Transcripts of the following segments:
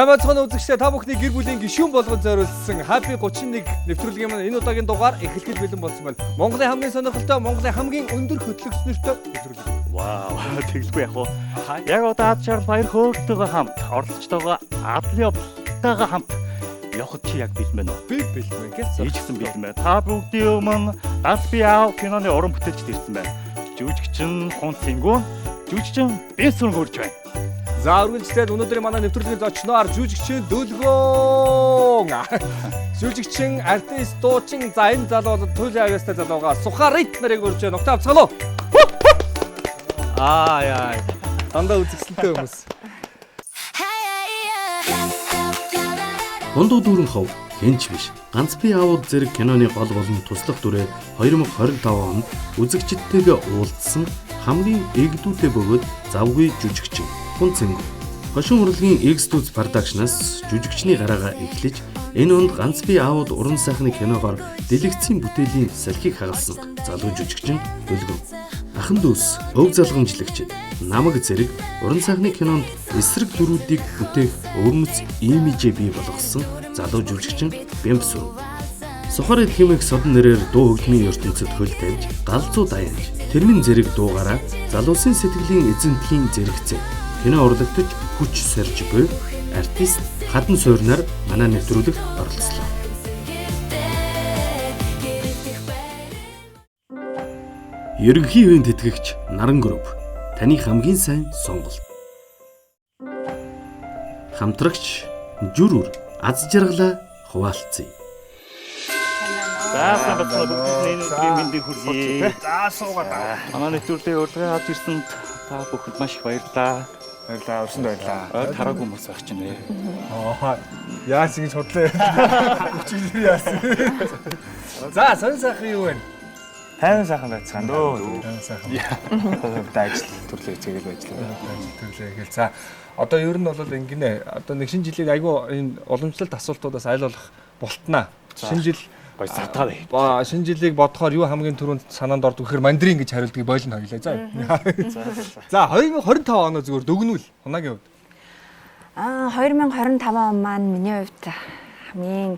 Амазон үзэгчдээ та бүхний гэр бүлийн гишүүн болгон зориулсан Happy 31 нэвтрүүлгийн маань энэ удаагийн дугаар эхлэхэд бэлэн болсон байна. Монголын хамгийн сонирхолтой, Монголын хамгийн өндөр хөтлөгчнөртэй нэвтрүүлэг. Вау, тэгэлгүй яг уу. Яг одоо ад шар баяр хөөртэйгээ хамт, оролцогчтойгоо адлын явдалтайгаа хамт явахд чи яг бэлэн байна уу? Би бэлэн гэсэн. Ийжсэн бэлэн байна. Та бүгдийн өмнө Dance Me Out киноны уран бүтээлчд ирсэн байна. Жүжигчин Хун Цингүүн, жүжигчин Бенсүн хурж байна. За үргэлжлээд өнөөдрийн манай нэвтрүүлгийн зочноор жүжигчин Дөлгөөн. Жүжигчин, артист, дуучин, за энэ залуу Туйлын авьяастай залууга Сухарит нарыг урьж байна. Ногтаа авцгалуу. Яа. Дандаа үзэгсэлтэй хүмүүс. Дундуу дүүрэн хов хэнч биш. Ганц би аауд зэрэг киноны гол болон туслах дүрээ 2025 онд үзэгчдтэйгээ уулзсан хамгийн эгдүүтэй бөгөөд завгүй жүжигчин Хун Цингүүн. Хошин урлагийн X-Studios Production-аас жүжигчний гараагаа эхлэж энэ онд ганц би аауд уран сайхны киногоор дэлгэцийн бүтээлийн салхийг хагалсан залуу жүжигчин Дөлгөөн. Ахан дүүс, өв залгамжлагчид, намаг зэрэг уран сайхны кинонд эсрэг дүрүүдийг бүтээх өвмөц имижээ бий болгосон залуу жүжигчин Бэмбсүр. Сухарит хэмээх содон нэрээр дуу хөгжмийн ертөнцид хөл тавьж, галзуу даянж, тэрмэн зэрэг дуугаараа залуусын сэтгэлийн эзэнтхийн зэрэгцээ кино урлагтж хүч сэрж буй артист Хадан суурнаар манай нэвтрүүлэгт оролцлоо. Ерөнхий ивент тэтгэгч Наран групп таны хамгийн сайн сонголт. Хамтрагч Жүрүр аз жаргалаа хуваалцъя. За сайн бацаа бүгдний мэндийг хүргэе. За суугаад. Манай нэвтрүүлгийн урлагийн авч ирсэнд та бүхэнд маш их баярлалаа. Баярлалаа, өрсөнд баярлалаа. Тараагүй хүмүүс байх чинь вэ. Яаж ингэж худлаа. Хүчилэр яасан. За сонь сайхан юу вэ? Тайван сайхан байцгаана дөө. Тайван сайхан. Ажил төрлөө хийгээл ажиллаа. Төрлөө хийгээл. За одоо ер нь бол ингэнэ. Одоо нэг шинэ жилийн айгүй энэ уламжлалт асуултуудаас айл болох болтнаа. Шинэ жил Гой сатаа бай. Шинэ жилийг бодохоор юу хамгийн түрүүнд санаанд ордог гэхээр мандрин гэж хариулдгийг бойлно хоёлаа. За 2025 оноо зүгээр дүгнүүл хунагийн хувьд. 2025 он маань миний хувьд хамгийн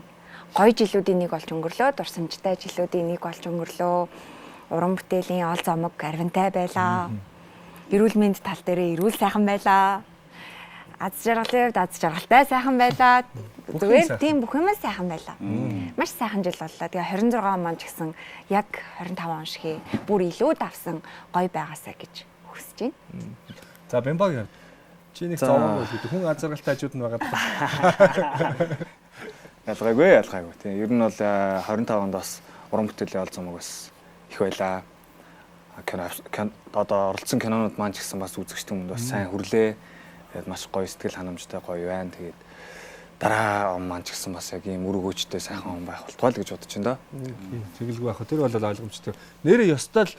гоё жилүүдийн нэг болж өнгөрлөө, дурсамжтай жилүүдийн нэг болж өнгөрлөө. Уран бүтээлийн ол зомог арвинтай байлаа. Эрүүл мэнд тал дээр эрүүл сайхан байлаа. Аз жаргалын хувьд аз жаргалтай сайхан байлаа. Зүгээр тийм бүх юм сайхан байлаа. Маш сайхан жил боллоо. Тэгээ 26 он ч гэсэн яг 25 он шиг бүр илүү давсан гоё байгаасаа гэж хүсэж байна. За Бэмбагийн хувьд чи нэг зовоогүй гэдэг хүн аз жаргалтай хажууд нь байгаа. Ялгаагүй. Тийм. Ер нь бол 25 онд бас уран бүтээлийн ол зомог бас их байлаа. Одоо оролцсон кинонууд маань ч гэсэн бас үзэгчдийн өмнө бас сайн хүрлээ. Тэгээд маш гоё сэтгэл ханамжтай гоё байна. Тэгээд дараа он маань ч гэсэн бас яг ийм өргөөжтэй сайхан он байх болтугай л гэж бодож байна да. Тэгэлгүй байх. Тэр бол ойлгомжтой. Нэрээ ёстой л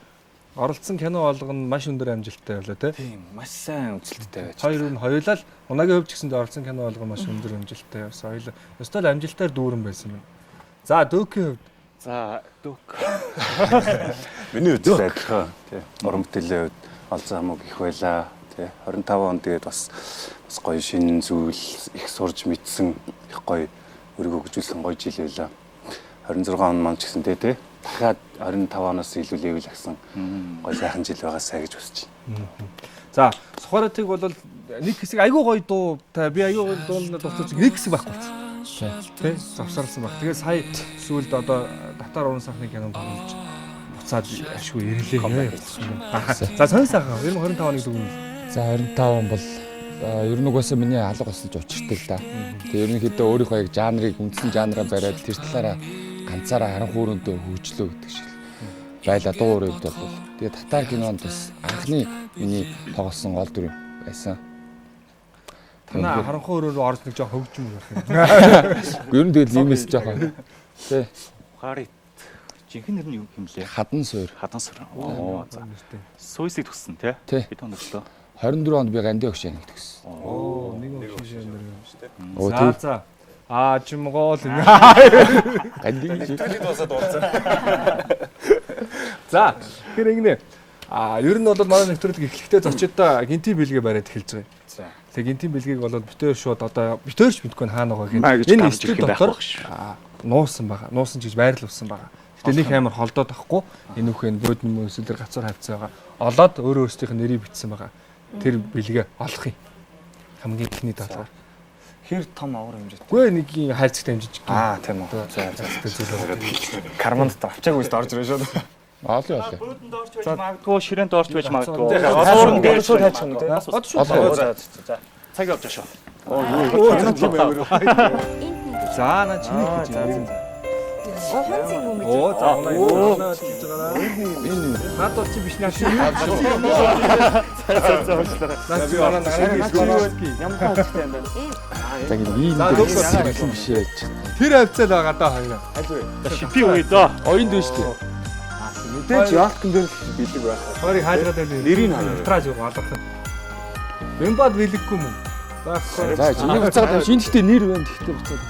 оролцсон кино болгоно маш өндөр амжилттай байлаа тийм. Маш сайн үзэлттэй байж. Хоёр нь хоёулаа л унагийн хувьд ч гэсэн оролцсон кино болгоно маш өндөр амжилттай явсан. Хоёулаа ёстой л амжилтаар дүүрэн байсан юм. За Дөөкийн хувьд. За Дөөк. Миний хувьд адилхан тий. Уран бүтээлийн хувьд ол замаг их байлаа. 25 онд тэгээд бас гоё шинэ зүйл их сурж мэдсэн их гоё өргө өгжүүлсэн гоё жил байлаа. 26 он маань ч гэсэн тий. Дахиад 25 оноос илүү левел агсан гоё сайхан жил байгаасаа гэж хүсэж байна. За Сухаритыг бол нэг хэсэг айгүй гоё дуу би айгүй гоё дууны дуусч нэг хэсэг байхгүй болсон. Тий завсарласан баг. Тэгээ сая сүүлд одоо Татар уран сайхны кинонд тоглож буцаад ашгүй ирлээ. За сонь сайхан 2025 оны дүгнэл. За 25 он бол ер нь угаасаа миний алга болсолж учиртай л да. Тэгээ ерөнхийдөө өөрийнхөө яг жанрыг үндсэн жанраа бариад тэр талаараа ганцаараа харан хөөрөндөө хөгжлөө гэдэг шиг байлаа дуу өөрөөр бол. Тэгээ татар кинонд бас анхны миний тоглосон гол дүр байсан. Танаа харанхуй өрөөрөө орж нэг жоо хөгжим байх юм. Ер нь тэгэл иймээс жоохон тий. Сухарит. Жинхэнэ нэр нь юу юм лээ? Хадан суур. Хадан суур. Оо за. Суйсыг төгссөн тий. Би тоонд өглөө. 24 онд би Ганди өгшөө нэг төгссөн. Нэг өгшөө нэр. За. Чимгоол. Ганди гэж. За. Тэгэхээр ингэнэ. Ер нь бол манай нэвтрүүлэг эхлэхдээ зочдоо гинти бэлгээ бариад эхэлж байгаа. Тэгээ гинтийн бэлгийг бол битээр шууд одоо битээрч мэдгүй хаана Маа байгаа гэж энэ гарч стил ирэх байх дотор байх шүү. нуусан байгаа. Нуусан ч гэж байрлуулсан байгаа. Гэтэ нэг амар холдоод байхгүй. Энэ үхэн бөөдн мөсөл дээр гацуур хавцсан байгаа. Олоод өөрөө өөрсдийнх нь нэрийг бичсэн байгаа. Тэр бэлгээ олох юм. Хамгийн ихний даалгавар. Хэр том авар хэмжээтэй. Үгүй нэг юм хайрцагтай хэмжиж. Тийм үү. За. Карманд дотор авчаагүй шүү орж ирээ шүү. Олон. Бөөдөнд орч байж магадгүй, ширээнд орч байж магадгүй. Олоор ингээд шууд хайчих юм тий. За. Цаг явж шүү. За на чиний гэж юм. Хонцын юм. За унаа хийж байгаа. Энэ над бол чи биш наа шиг. Би орон ямар хаачтай юм бэ? За ийм дээр хэлсэн биш яаж. Тэр хавцал байгаа даа хоёроо. Шипи үе доо. Оюунд биш үү? Мэдээж яалтан дээр бэлэг байх. Хоёрыг хаажгаад байна. Нэрийг хаана? Траж юу алгах. Бэмбад бэлэггүй мөн. За чиний буцаад шинэ гэхдээ нэр байна. Гэхдээ буцаад.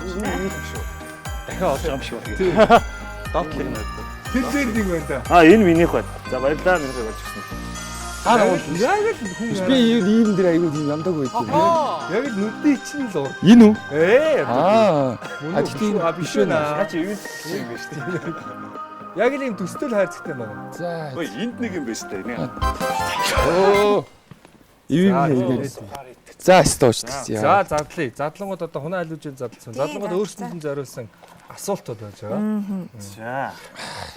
Дахиад олж байгаа юм шиг байна. Дотлог нь. Тэр дээр нэг байна да. Энэ минийх байна. За баярлалаа минийх болж гисэн. Хараа яг л хүн Би ийм дээр аягүй тийм ямдаг байд. яг л нүдний чинь л уу. Энэ үү? Тийм биш вэ наа. Хаач юу юм бэ шүү дээ. Яг л юм төстэй хайрцагтай байна. За. Ой энд нэг юм байна шүү дээ. Оо. Ийм. За стооч. За задлаа. Задлангууд одоо хунаа алужийн задлсан. Задлангууд өөрсдөнд нь зориулсан асуултууд байж байгаа.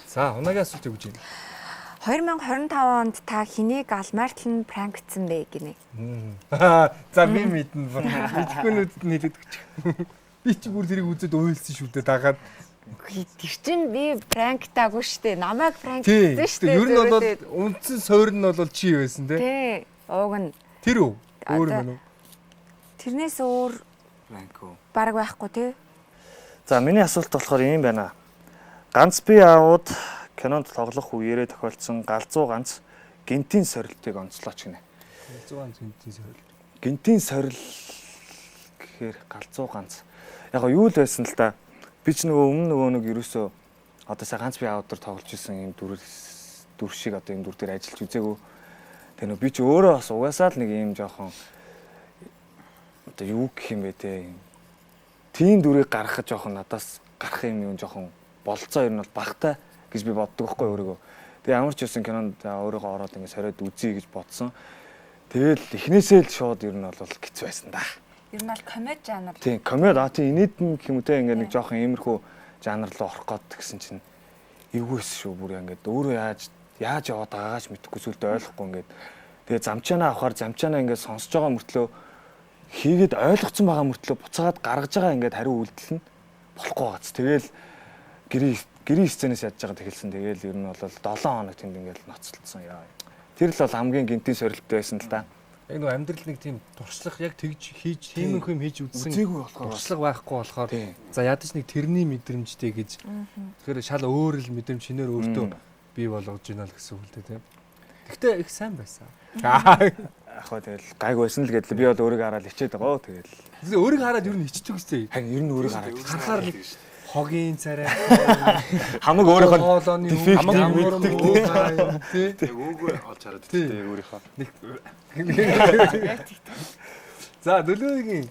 За хунагийн асуулт юу гэж байна? 2025 онд та хэнийг алмаартлан пранкцсан бэ гинэ. За би мэднэ. Мэдхүүнүүд нь хэлээд өгч. Би ч бүр тэрийг үзээд уйлсан шүү дээ дагаад. Тэр чинь би пранктаагүй штэ. Намайг пранкцсан штэ. Ер нь бол үндсэн суур нь бол чи байсан те. Тий. Ууг нь Тэр үү? Өөр юм уу? тэрнээс өөр Франко. бараг байхгүй тий. За миний асуулт болохоор юм байна. Ганц би аауд кинонд тоглох үеэрээ тохиолдсон галзуу ганц гинтийн сорилтыг онцлооч гинэ. 100 гинтийн сорилт. Гинтийн сорил гэхээр галзуу ганц. Яг юу л байсан л да. Би ч нөгөө нэг ерөөсөө одоо сая ганц би аауд дээр тоглож исэн юм дүр шиг одоо юм дүр дээр ажиллаж үзээгүй. Тэгээ нөө би ч өөрөө бас угаасаа л нэг юм жоохон одоо юу гэх юм бэ те. Тийм дүрийг гаргах жоохон надаас гарах юм жоохон болцоо ер нь бол багтай гэж би боддог байхгүй өөрийгөө. Тэгээ ямар ч байсан кинонд өөрийгөө ороод ингэ сориод үзье гэж бодсон. Тэгэл эхнээсээ л шууд ер нь бол хэцүү байсан да. Ер нь бол комеди жанр. Тийм комеди тийм инээдэн гэх юм уу те ингэ нэг жоохон иймэрхүү жанр руу орох гээд гэсэн чинь эвгүйс шүү бүр ингэ өөрөө яаж яваад байгаагаач мэдэхгүй сүлдө ойлгохгүй ингээд тэгээ замчаанаа авахаар замчаанаа ингээд сонсож байгаа мөртлөө хийгээд ойлгоцсон байгаа мөртлөө буцаагаад гаргаж байгаа ингээд хариу үйлдэл нь болохгүй байгааз. Тэгээл гэрийн сценээс яаж байгаа тэгэлсэн. Тэгээл ер нь бол 7 хоног тэнд ингээд ноцлолцсон яа. Тэр л бол хамгийн гинтийн сорилттой байсан л да. Яг нөгөө амьдрал нэг тийм туршлага яг тэгж хийж тиймэрхүү юм хийж үзсэн. Үзээгүй болохоор туршлага байхгүй болохоор за ядаж нэг тэрний мэдрэмжтэй гэж. Тэгэхээр шал өөр л мэдрэмж шинээр өөртөө бий болгож байна л гэсэн үг л дээ тийм. Гэхдээ их сайн байсан. Яг хоо тэгэл гайг байсан л гэдэл би бол өөрийгөө хараад хичээд байгаа. Тэгэл өөрийгөө хараад ер нь хичдэг үстэй. харин ер нь өөрийгөө хараад Харахаар нэг хогийн царай хамаг өөрийнхөө хоолойны хамаг мэддэг тий. Өөгүй олж хараад тийм өөрийнхөө. За нөлөөгийн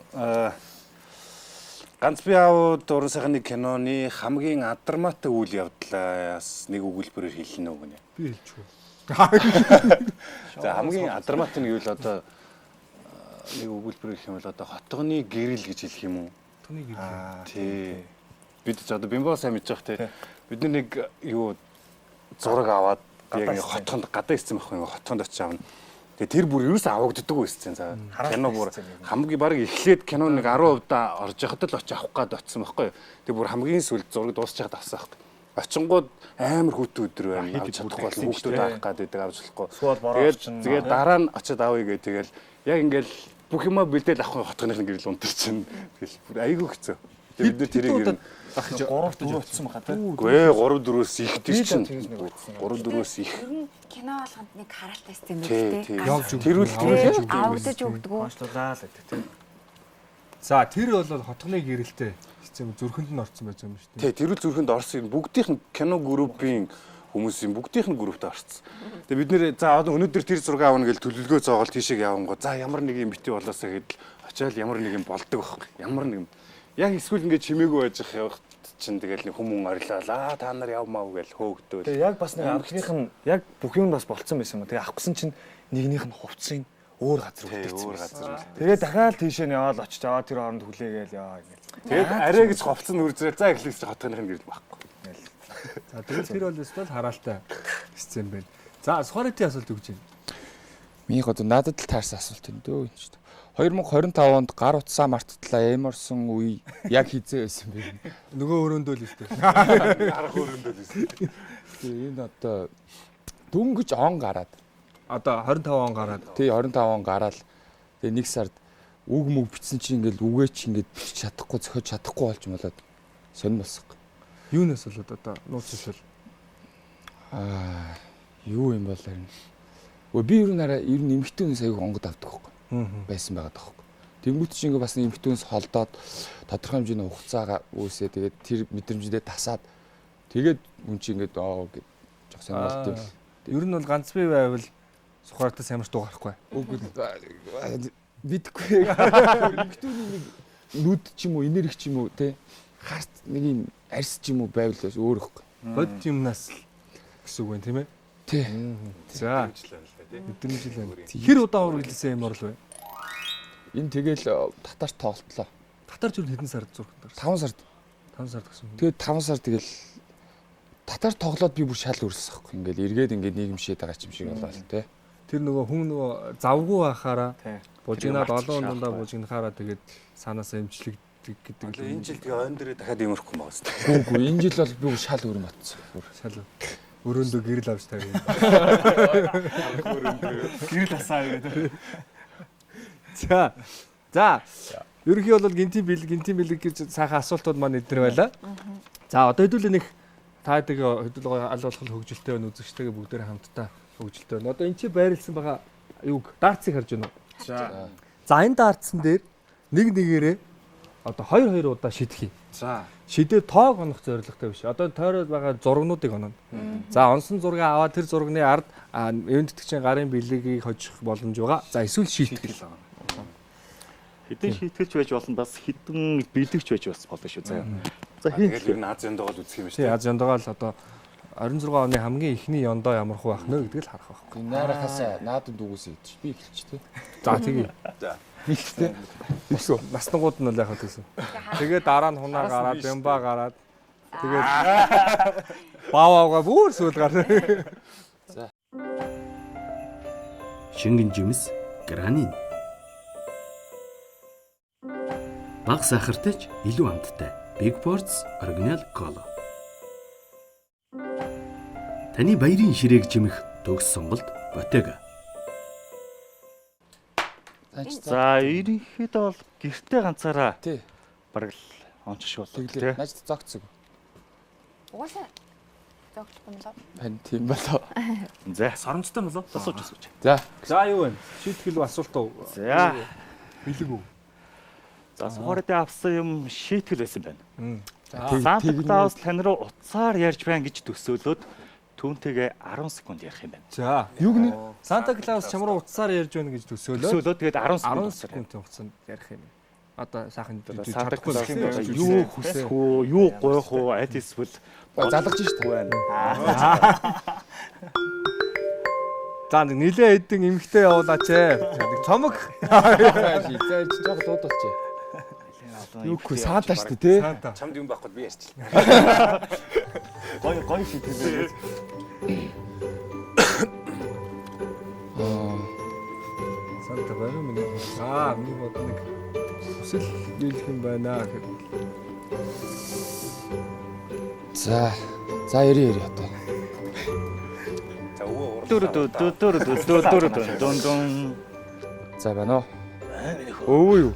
Ганц би аауд уран сайхны киноны хамгийн адармаатай үйл явдлаас нэг өгүүлбэрээр хэлнэ үү гэнэ. би хэлчихв. За хамгийн адармаатай нь юу л одоо нэг өгүүлбэрээр хэлэх юм бол одоо хотгоны гэрэл гэж хэлэх юм уу? Түүнийг хэлээ. Тий. Бид ч одоо бимбоо сайн мэдж байгаа те. Бид нэг юу зураг аваад яг нэг хотгонд гадаа ирсэн байхгүй хотгонд очиж аавна. Тэгээ тэр бүр юусэн авагддаг байсан за. Кино бүр хамгийн баг эхлээд кино нэг 10% орж яхад л очиж авах гээд очсон байхгүй. Тэгээ бүр хамгийн сүүлд зураг дуусчихад авсан байхгүй. Очингууд амар хүүтэн өдөр байна. Авч чадахгүй бол хүүхдүүд авах гээд авч болохгүй. Тэгээд дараа нь очиод авъя гээ тэгэл яг ингээл бүх юмаа бэлдээл авах хотгоны гэрэл унтар чинь. Тэгэл бүр айгүй хэцүү. Тэгээд бид нэр тэрийг ахиж 3-4 утсан баха тий. Үгүй 3-4-өөс ихтэй чинь. 3-4-өөс их. Кино болгонд нэг харалтайс юм байна тий. Явж өгдөг. Тэрүүл Авдаж өгдөг. Онцлуулаа л гэдэг тий. За тэр бол хотгоны гэрэлтэй хэцүү зүрхэнд нь орсон байж байгаа юм шүү дээ. Тий, тэрүүл зүрхэнд орсон бүгдийнх нь кино группийн хүмүүсийн бүгдийнх нь группт орцсон. Тэгээ бид нэр за одоо өнөөдөр тэр зураг авна гэж төлөвлөгөө зоогол тийшээ явангуу. За ямар нэг юм бити болоосаа гэдэл очиад ямар нэг юм болдог байхгүй. Ямар нэг юм. Яг эсвэл ингээд чимээгүй байж явах чинь тэгэл нэг хүмүүн орилоо. Та нар явмаа гэж хөөгдөөл. Тэгээ яг бас нэг амтных нь яг бүх юм бас болцсон байсан юм. Тэгээ авах гэсэн чинь нэгнийх нь хувцсын өөр газар үлдээсэн. Тэгээ дахиад тийшээ нь яваад очиж аваа тэр хооронд хүлээгээл яа ингээл. Тэгээд арай гэж ховцсон үрзрээ за эхлээс хотгоных нь гэрэл байхгүй. За тэгэл тэр бол өстөл хараалтай сцен байна. За Сухаритын асуулт өгч байна. Минийх одоо надад л таарсан асуулт юм дөө энэ ч. 2025 онд гар утсаа марттлаа эморсон үе яг хизээ байсан бэ? Нөгөө өрөөндөө л өстөл. Арга өрөөндөө л байсан. Тэгээ энэ одоо дөнгөж он гараад Одоо 25 он гараад. тий 25 он гараад тэгээ нэг сард үг мүг бичсэн чинь ингээл үгээ чи ингээд бичиж чадахгүй зохиож чадахгүй болж болоод сонир болсон. Юунаас болоод одоо нууц шил. Юу юм бол харин. Би ер нь эмхтэн аяг онгод авдаг байхгүй. Байсан байгаа тоххой. Тэнгүүт чи ингээ бас эмхтэнс холдоод тодорхой хэмжээний хугацаагаа үүсээ тэгээд тэр мэдрэмждээ тасаад тэгээд үн чи ингээ гэж жоо сонирхолтой. Ер нь бол ганц бий байвал Сухаритаас ямар ч дуу гарахгүй. Үгүй бидгүй. Эмхтүний нэг нүд ч юм уу, энерги ч юм уу те харт нэг юм арьс ч юм уу байвал өөр ихгүй. Бод юмнаас гэсэн үг байна тийм ээ. Тий. За. Мэдрэмжил байна. Хэр удаа үргэлжлэсэн юм орл вэ? Энэ тэгэл татарт тоглолтлоо. Татар зүр хэдэн сард зурх юм бэ? 5 сард. 5 сард гэсэн үг. Тэгээд 5 сар тэгэл татар тоглоод би бүр шал өрсөж байхгүй. Ингээл эргээд ингээд нийгэмшээд байгаа юм шиг болоо л те. Тэр нөгөө хүн нөгөө завгүй байхаараа бужигнаад олон дундаа бужигнахаараа тэгээд санаасаа эмчлэгдэг гэдэг. Энэ жил тэгээ ойн дээрээ дахиад имэрхгүй байгаа юм. Үгүй энэ жил бол би шал өрөм атсан. Шал өрөөндөө гэрэл авч тавья. Гэрэл асаа гэдэг. За. Ерөнхий бол гинтийн бэлэг гэж сайхан асуултууд маань эдгээр байлаа. За одоо хэдүүлээ нэг таадаг хэдүүл аль болох хөгжилтэй байна үзэгчтэйгээ бүгдээрээ хамтдаа хөгжилтэй байна. Одоо энэ чи байрлсан байгаа юуг дартсыг харж байна уу? За энэ дартсан дээр нэг нэгээрээ одоо 2 удаа шидэх юм. За. Шидээ тоог онох зорилготой биш. Одоо тойроод байгаа зургнуудыг оно. За онсон зургийг аваад тэр зурганы ард эвэн тэтгэгчийн гарын бэлэгийг хожих боломж байгаа. За эсвэл шийтгэл. Хэдэн шийтгэж байж болно бас хэдэн бэлэгч байж бас болно шүү заяа. За тэгэл ер нь Азийн доогоо үзэх юм шүү. Тий, Азийн доогоо л одоо 26 оны хамгийн ихний ёндоо ямар хөө байх нэ гэдгийг л харах байхгүй. Найрахасаа наадад үгүйс идэж би эхэлч те. За тэгье. За. Ихтэй. Өсөө наснагууд нь л яхад гэсэн. Тэгээд дараа нь хунаа гараад, бямба гараад тэгээд бааваагаа бүр сүүл гарна. За. Шингэн жимс гранин. Бага сахартай ч илүү амттай. Big Boards Original Cola. Таны баярын ширээг жимэх төгс сонголт Bottega. За ерөнхийдөө бол гэртээ ганцаараа Тий. бараг л онцшгүй болоо Тэглээ. тий. Наач зогцсон. Угаасаа зогсохгүй юм лав. Хан тийм болоо. За Соромжтой болоо. асууж. За. За юу вэ? Шийтгэл асуулт уу? За. Бэлэг үү? За Сухаритын авсан юм шийтгэл байсан байна. Тэг- Санта Клаус тань руу утсаар ярьж байна гэж төсөөлөөд түүнтэйгээ 10 секунд ярих юм байна. За. Юг нэ? Санта Клаус чам руу утсаар ярьж байна гэж төсөөлөө. Төсөөлөөд тэгээд 10 10 секунд секундын хугацаанд ярих юм. Одоо сайхан Санта Клаус чадахгүй юу хүсэх үү, юу гоох уу, аль эсвэл залгаж штт. За нилээ хэдэн эмхтэй явуулаач ээ. Нэг цомог. За жоо дуудалч. Юу гэх саатаа штт те. Санта. Чамд юм байхгүй би ярьчлаа. гой шийтгэл. Санта байна уу минь? Миний бод нэг хүсэл дийлэх юм байна гэхэд. За яри одоо. За өвөө Дун. За байна уу? Өвөө юу?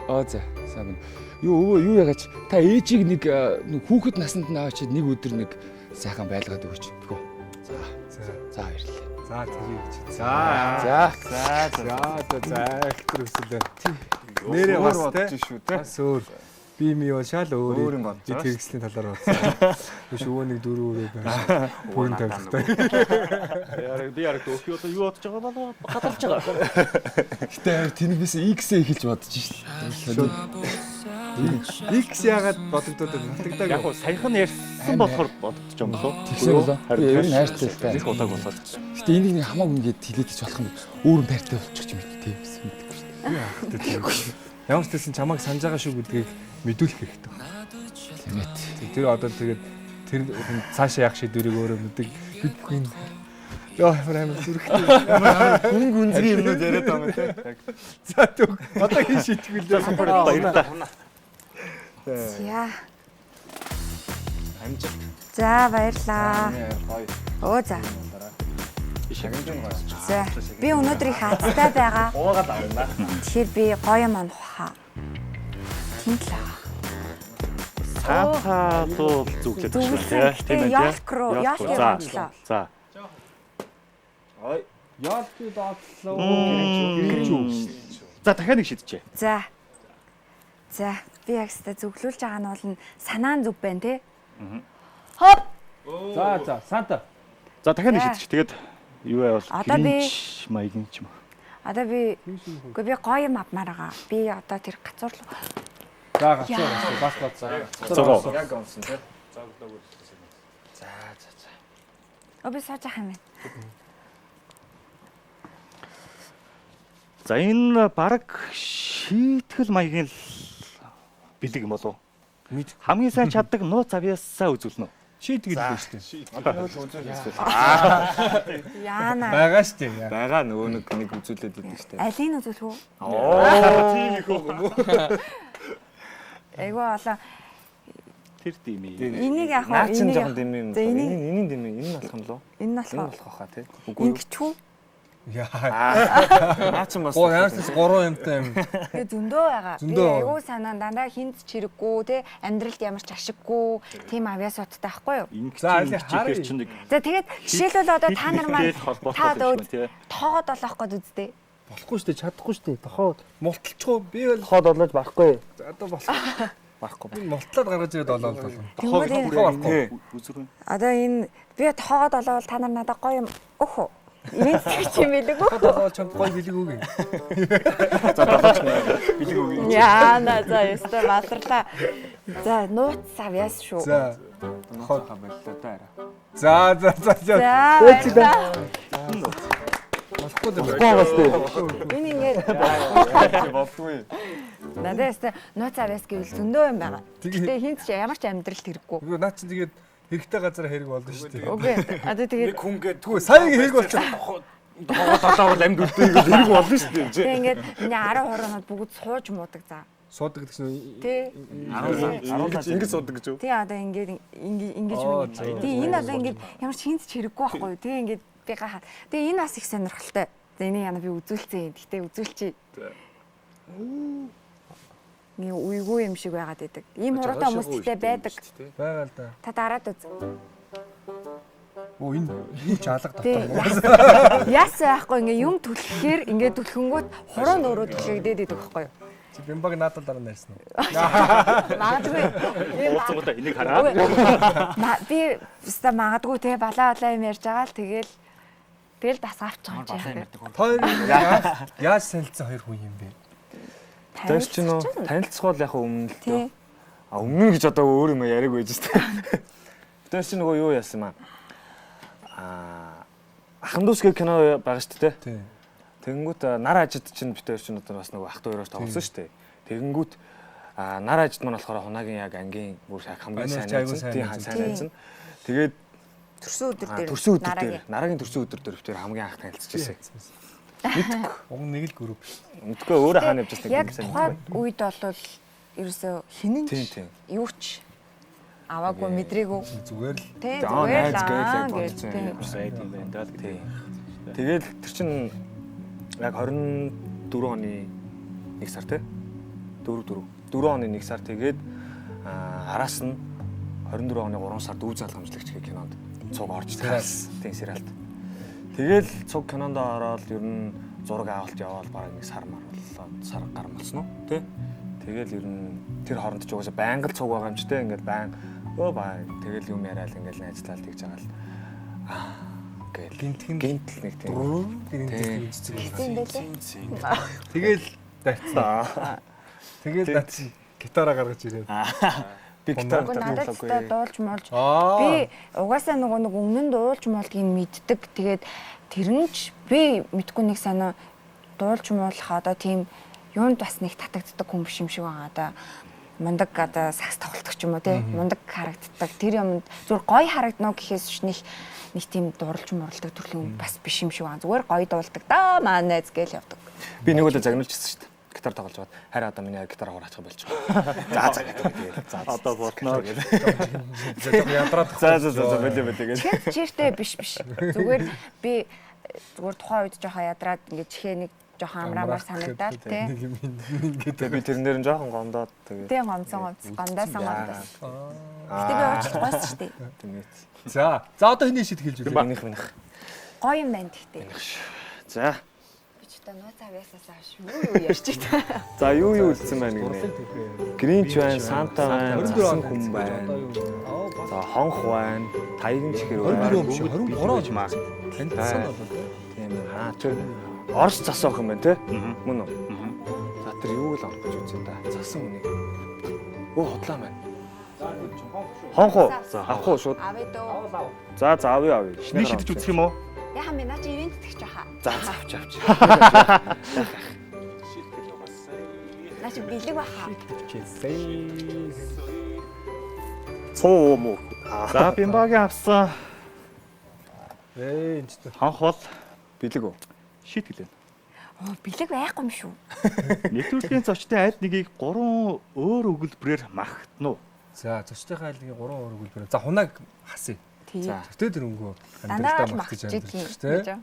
За сайн байна. Юу ягач та ээжийг нэг хүүхэд насанд наваач нэг өдөр нэг сайхан байлгаад өгөөч. Тэгвэл. За баярлалаа. За тэрийг чи. За. За их хүсэл байна. Нэрээ бас те. Шүү те. Бас өөр. Би мий шал Өөр өөр юм юм бодож байгаа хэрэгслийн талаар бодсон. Биш өвөө нэг дөрөв байна. Бүрэн тавилгатай. Би яг өөхий одоо юу бодож байгаа болоо гадарч байгаа. Гэтэ тэнэгээс X эхэлж бодож шээ. X яагаад бодогдоод байна? Яг уу саяхан ярьсан болохоор бодож байгаа юм болоо. Тэгсэн болоо. Би ер нь хайртай л та. Их удааг болоод. Гэтэ энийг нэг хамаагүй ингээд хилээд ч болох юм. Өөр байртай болчих юм тийм гэсэн мэдэхгүй шүү. Ямар ч гэсэн чамайг санаж байгаа шүү гэдгийг мэдүүлэх хэрэгтэй байна. Тэмэт. Тэр одоо тэгээд тэр цаашаа яах шийдвэрийг өөрөө мэддэг. Бид бүхэн ёо ямар зүрхтэй. Гүн гүнзгий юмнууд яриад байгаа юм те. За төг одоо хин шийтгэл Баярлалаа. За. Амжилт. За баярлаа. Гоё. Оо за. Шагнаж байгаа. За. Би өнөөдөр их азтай байгаа. Уугаад авна. Тэгэхээр би гоё юм ухаа. Тинт л байгаа. Саата тул зүглээд байна Зүглээ. тийм ээ. Ялк руу ялк явууллаа. За. Ой. яалт доотлоо. За дахиад нэг шийдчихье. За. За. Би яг сте зүглүүлж байгаа нь бол санаан зүг байна те. Хоп. За санта. За дахиад нэг шийдчих. Тэгээд юу вэ бол Одоо би- маягийн ч юм. Одоо би үгүй би гоё юм авмаар байгаа. Би одоо тэр гацуур руу. За гацуу бас бацаа. Зогоо. Яг онсон те. Би сууж ах юм байна. За энэ баг шийтгэл маягийн л бэлэг юм болов. Хамгийн сайн чаддаг нууц авьяасаа үзүүлнэ. Шийтгэл л шүү дээ. Яана. Байгаа шүү дээ. Бага нөгөө нэг үзүүлээд байдаг штэ. Алийг үзүүлэх үү? Тийм их юм уу? Айгуу олон. Тэр тийм ээ. Энийг яг Наа чин энийг жоохон дэм юм. За энийг Энийг дэм юм. Энэ болох юм лөө? энэ нь Энэ болохоор болох хаа те. Үгүй юу? ингэчүү. Наа чин бас. Яаснаас 3 юмтай юм. Тэгээ зөндөө байгаа. Би Зөндөө. айгуу санаа дандаа хинт чирэггүй те амьдралд ямар ч ашиггүй тийм авьяасуудтай байхгүй юу? За, Ингэж харъя. ихээр чинь нэг За тэгээд жишээлбэл одоо та нар маань холбоотой та одоо юм тий. тоогоод олох гээд үздэй. Болохгүй шүү дээ, чадахгүй шүү дээ. Тохоо мулталчихгүй. Би бол Хоод олож барахгүй. за одоо болох. Барахгүй. Би мултлаад гаргаж ирээд олоод болно. Тэнгүүд энэ Үзүрэн. одоо энэ би тоогоод олоод та нар надад гоё юм өөхөө. Ирээд чи юм билэг үү? Одоо чамд гоё билэг үгүй. Яана за яста батрлаа. За нууц авьяас шүү. За. Хоод хамааллаа та арай. За. За. Болохгүй дээ. Энэ ингээд Болдгүй. надад яста нууц авьяас гэвэл зөндөө юм байгаа. Тэгээ- Гэтэ хинт ч ямар ч амьдралд хэрэггүй. Үгүй наа чи тэгээд хэрэгтэй газар хэрэг болно шүү дээ. Үгүй. Одоо тэгээд Тэгвэл саягийн хэрэг болчихсон. Толгой амьд үлдээ гэж хэрэг болно шүү дээ. тэг ингээд миний 10 хураанууд бүгд сууж муудаг за. Суудаг гэсэн үү? Тэ. Ингэж суудаг гэж юу? Тий одоо ингээд ингэж Оо, байна. за. Тий энэ одоо ингээд ямар ч хинт ч хэрэггүй байхгүй юу. Тэгээ ингээд би гахаад. Тэгээ энэ бас их сонирхолтой. За энийг яна би үзүүлсэн. Гэтэ үзүүлчихье. Нэг уйгүй юм шиг байгаад байдаг. Ийм хуруутай хүмүүстэй байдаг. Байгаа л да. Та дараад үз. Оо энэ юу ч алга Тий. татсан. Яасан байхгүй ингээ юм түлхэхээр ингээ түлхэнгүүт хуруу нөрөө түлхэгдээд идэг байхгүй юу? Чи бимбаг наадал дараа нарьсан уу? Магадгүй. Ууцгуудаа энийг хараа. Би өстө магадгүй те балаа юм ярьж байгаа л тэгэл дасгавч байгаа юм чи. Хоёр яаж солилцсон хоёр хүн юм бэ? Тэс чи нөө танилцах бол яг өмнө л Тий. дээ. А өмнө гэж одоо өөр юм яриаг байж тээ. Тэс чи нөгөө юу яасан маа? Ахын дүүс гэх кино байгаа шүү дээ. Тий. Тэгэнгүүт нар ажид чинь битээр чинь одоо бас нөгөө ах 2-оос тоглосон шүү дээ. Тэгэнгүүт нар ажид маань болохоор хунагийн яг ангийн бүр хамгийн сайн найзсан. Тийм сайн найзсан. Тэгээд Төрсөн өдөр дээр. төрсөн өдөр дээр нарагийн төрсөн өдөр дээр битээр хамгийн анх танилцж байсан. Уг нэг л групп. Мэдгүй өөрөө хаана явж байсныг Яг сайн тухайн үед бол ерөөсөө хинэн Тийм. юу ч аваагүй мэдрээгүй. Зүгээр л Тэ Аа, зүгээр найз гээл л яг гэж. бодсон тийм. юм. Сайд юм байна даа. Тийм. Тэгээд тэр чинь яг 24 оны 1 сар тий? 4 оны 1 сар тэгээд араас нь 24 оны 3 сард Үв залгамжлагч гэх кинонд цуг орж таарсан. Тийм сериалд. Тэгэл цуг кинонд ороод ер нь зураг авалт яваал бараг нэг сар гар болсон уу тий? Тэгэл ер нь тэр хооронд ч угаасаа байнга л цуг байгаа юм ч те ингээд байн өө баа тэгэл юм яриад ингээд ажиллаад тэгж байгаа л гээл гинтэл нэг тийм Тэгэл дайцсан. Тэгэл дайцсан. Гитараа гаргаж ирээд. би гитар надад та дуулж молж би угаасаа нөгөө нэг өмнө нь дуулж молдгийг мэддэг. Тэгээд тэр нь ч би мэдгүй нэг санаа дуулж молох одоо тийм юунд бас нэг татагддаг хүн биш юм шиг байгаа одоо мундаг одоо сакс тоглолтог ч юм уу тий мундаг харагддаг тэр юмд зүгээр гоё харагдана гэхээс ч нэг тийм дурлж муралдаг төрлийн бас биш юм шиг байна зүгээр гоё дуулдаг да манайз гээл явдаг би нэг үлээ загнуулж ирсэн шүү дээ гитар тоглож байгаад харин одоо миний гитар аваачих болчих. За за одоо болноо ядраад за болоо гэж. Чиртэй биш зүгээр би зүгээр тухайн үед жоохон ядраад ингээд чихээ нэг жоохон амраамаар санагдаад тий. Ингээд би тэрнээр нь жоохон гомдоод тэгээд. Тий гомцсон гомдоасан. Гэтэ би уучлах байсан шүү дээ. Тэмээд. За одоо хэний шид хэлж үү? Минийх. Гоё юм байна гэхдээ. За. Би ч одоо нууц авьяасаас ааш юу ярьж байна. За юу үлдсэн байна гинэ. Гринч байна, Санта байна, засан хүн байна. За хонх байна, таяган чихэр байна. 23 маа. Танилцсан болоо. Тийм ээ. Тэр Орос засах юм байна те. Мөн үү? За тэр юу л авах гэж үзсэн да. Засан үнийг. Өө хотлаа байна. Хонх уу? Авах уу шууд? Авъя дөө. За авъя. Нэг шидэж үзэх юм уу? Яхан би наа чи ивент тэгч жаха. За авч. Наа чи бэлэг баха. Цоо муу. За бимбагийн авсан. Энэ ч Хонх бол Бэлэг үү? шийд гэлээ. Оо бэлэг байхгүй юм шүү. Нэвтрүүлгийн зочдын аль нэгийг 3 өөр өгүүлбэрээр магтана уу? За зочдынхаа айлгийн 3 өөр өгүүлбэр. За хунаг хасъя. Тий. Тэгтээ тэр өнгөө Дандаа амьдралдаа магтж магтаж идэг амьдарч юм.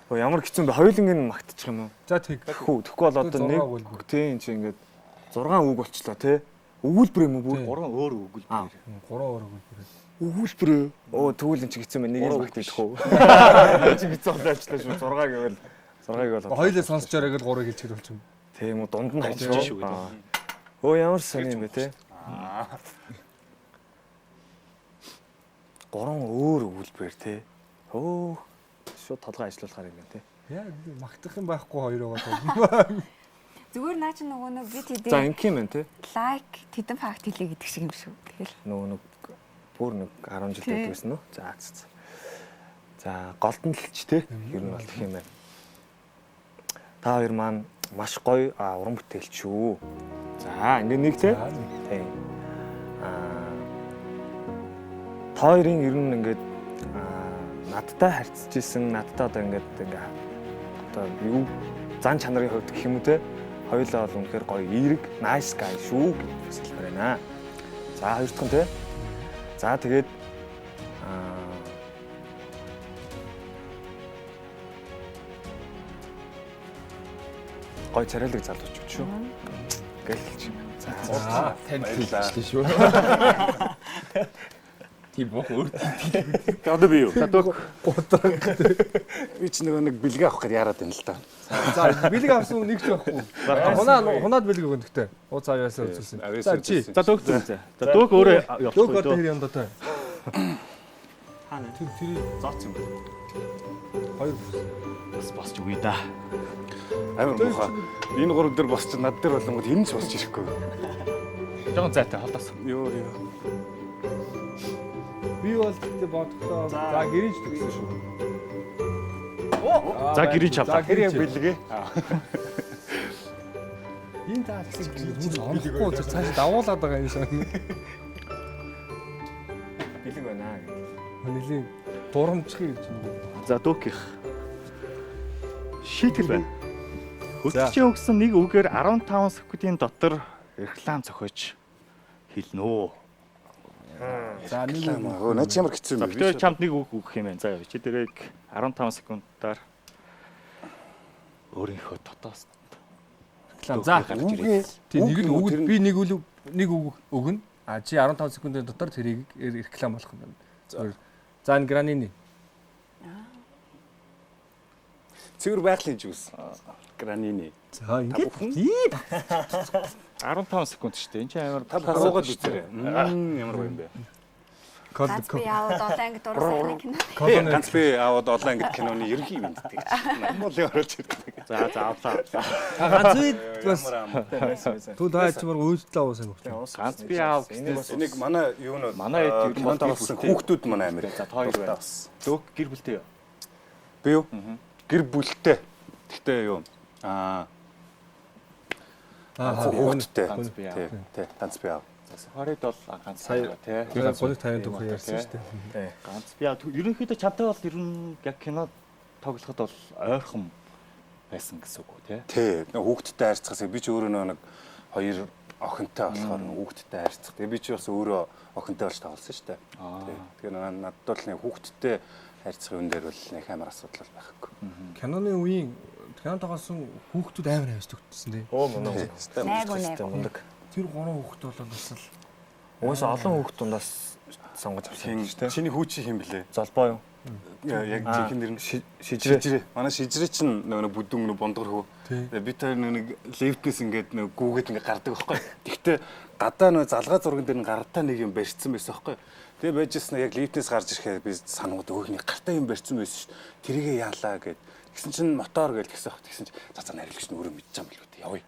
Оо ямар хэцүү юм бэ? Хоёуланг нь магтчих юм уу? За тэг. Тэгэхгүй бол одоо нэг тийм чи ингээд 6 үг болчлоо те. Өгүүлбэр юм уу бүр? 3 өөр өгүүлбэр. 3 өөр өгүүлбэр. Өгүүлбэр. Оо тэгвэл эн чи хэцүү мэн нэг л магт идэх үү? Чи хэцүү болчихлоо шүү. 6 гэвэл 6-ыг бол. Хоёулаа сонсчоор яг л 3-ыг хэлчихэр болчих юм. Тийм үү дунд нь хайчих шүү. Оо ямар сони юм бэ те? 3 өөр өгүүлбэр те. Оо шууд толгой ажиллуулахаар юм те. Яа магтах юм байхгүй хоёроо бол. Зүгээр наа чи нөгөө нэг би За тэдээ инким байна те. лайк тэдэн факт хэлээ гэдэг шиг юм шүү. Тэгэл Нөгөө нэг бүр нэг 10 жил байдаг байсан уу? За. За голдон лч те. Ер нь бол гэх юм байна. Та хоёр маань маш гоё уран бүтээлч шүү. За ингээ нэг те. Тийм. Та хоёрын ер нь ингээд надтай харьцаж исэн, надтай одоо ингээд одоо юу зан чанарын хувьд гэх юм уу те. Хоёулаа бол үнэхээр гоё эерэг, nice guy шүү гэж хэлмээр байна. За хоёр дахь нь те. За тэгээд гоё царайлаг залууч шүү. Гэл хэлж байна. За танд хэлсэн шүү. Тийм бох өөр. Одоо би юу? Задууг Би ч нэг бэлгээ авах гэж яарад байна л да. За бэлэг авсан нэг ч байхгүй. Хунаад бэлэг өгөн гэхдээ. Ууц авьяасаа үзүүлсэн. За чи. задууг зүүн. Задууг өөрөө явуулах Дөг одоо үү? хэр яндаа та. Хаана? Тэр Зооц юм байна. хоёр. Бас босч үгүй да. Амар муухай. Энэ гурав дээр босч над дээр болонгод энэ ч босч ирэхгүй. Жогон зайтай холоос. Йоо. Би бол тэгтээ бодохдоо за гэрэж төгсөн шүү. За гэрэж авлаа. За гэрээ Бэлгээ. Энэ таа гэсэн хүн онохгүй тэр цааш давуулаад байгаа юм шиг. бэлэг байна гэх. Нэлийн дурамжих гэж юм. Задуугийнх шийтгэл байна. Хөтлөгчийн өгсөн нэг үгээр 15 секундын дотор реклам зохиож хэлнэ үү. За нэг Өө наач ямар хэцүү юм бэ? Битээ чамд нэг үг өгөх юм байна. За чи дээрээ 15 секундаар өөрийнхөө дотоос реклам. За тийм нэг л үг би нэг үг өгнө. А чи 15 секундын дотор тэрийг реклам болох юм байна. За энэ гранины. Цэвэр байгалийн жуус. Гранины. За ингээд 15 секунд шүү дээ. Энэ чинь амар Суугаад үзээрэй. Ямар гоё юм бэ? Ганцби яваад олон анги дурлах кино. Ганц би аваад олон ангид киноны ерөнхий мэддэг. Монголын оруулж ирдэг. За авлаа. Ганцби бас түл хайч мөр үйлдэл авсан гэж. Ганц би аав гэснээс Энийг манай юу нөө Манай хэд кинонд тоглосон хүүхдүүд манай амир. За хоёр байна. Лөөг гэр бүлтэй юу? Би юу? Гэр бүлтэй. Гэхдээ юу? Хүүхдтэй. Ганц би аав. Тий, ганц би аав. Сафарид бол ганц Сая тий. тэгээд 350 төгрөг ярьсан шүү дээ. Ганц би аав. Ерөнхийдөө чамтай бол ер нь яг кино тоглоход бол ойрхон байсан гэсэн үг үү тий? Тий, хүүхдтэй харьцахаас би ч өөрөө нэг хоёр охинтой болохоор хүүхдтэй харьцах. Тэгээ би ч бас өөрөө охинтой болж тоглосон шүү дээ. Тэгэхээр надад бол нэг хүүхдтэй харьцах юм дээр бол нэг амар асуудал байхгүй. Киноны үеийн кино тоглосон хүүхдүүд амар хайж төгтсөн тий. Мундаг. Тэр 3 хүүхд болоод бас л Угаасаа олон хүүхд дундаас сонгож авсан шүү дээ. Чиний хүүчи хэм блэ? Золбоо юу? Яг жинхэнэ нэр нь Шижрээ. Манай шижрээ чинь нэг бүдүүн нэг бондгор хөө. Тэгээ би тэр нэг лифтнес ингээд нэг гүүгээд ингээд гардаг байхгүй. Тэгтээ гадаа нэг залгаа зурган дээр гартаа нэг юм барьцсан байсан байхгүй. Тэгээ байжсэн яг лифтнес гарч ирэхээр би санангууд өөхний гартаа юм барьцсан байсан шүү. Тэрийгээ яалаа гэд. Тэгсэн чинь мотор гээл тэгсэн баг. Тэгсэн чинь за нарилагч нь өөрөө мэдчихсан билүү дээ. Явъя.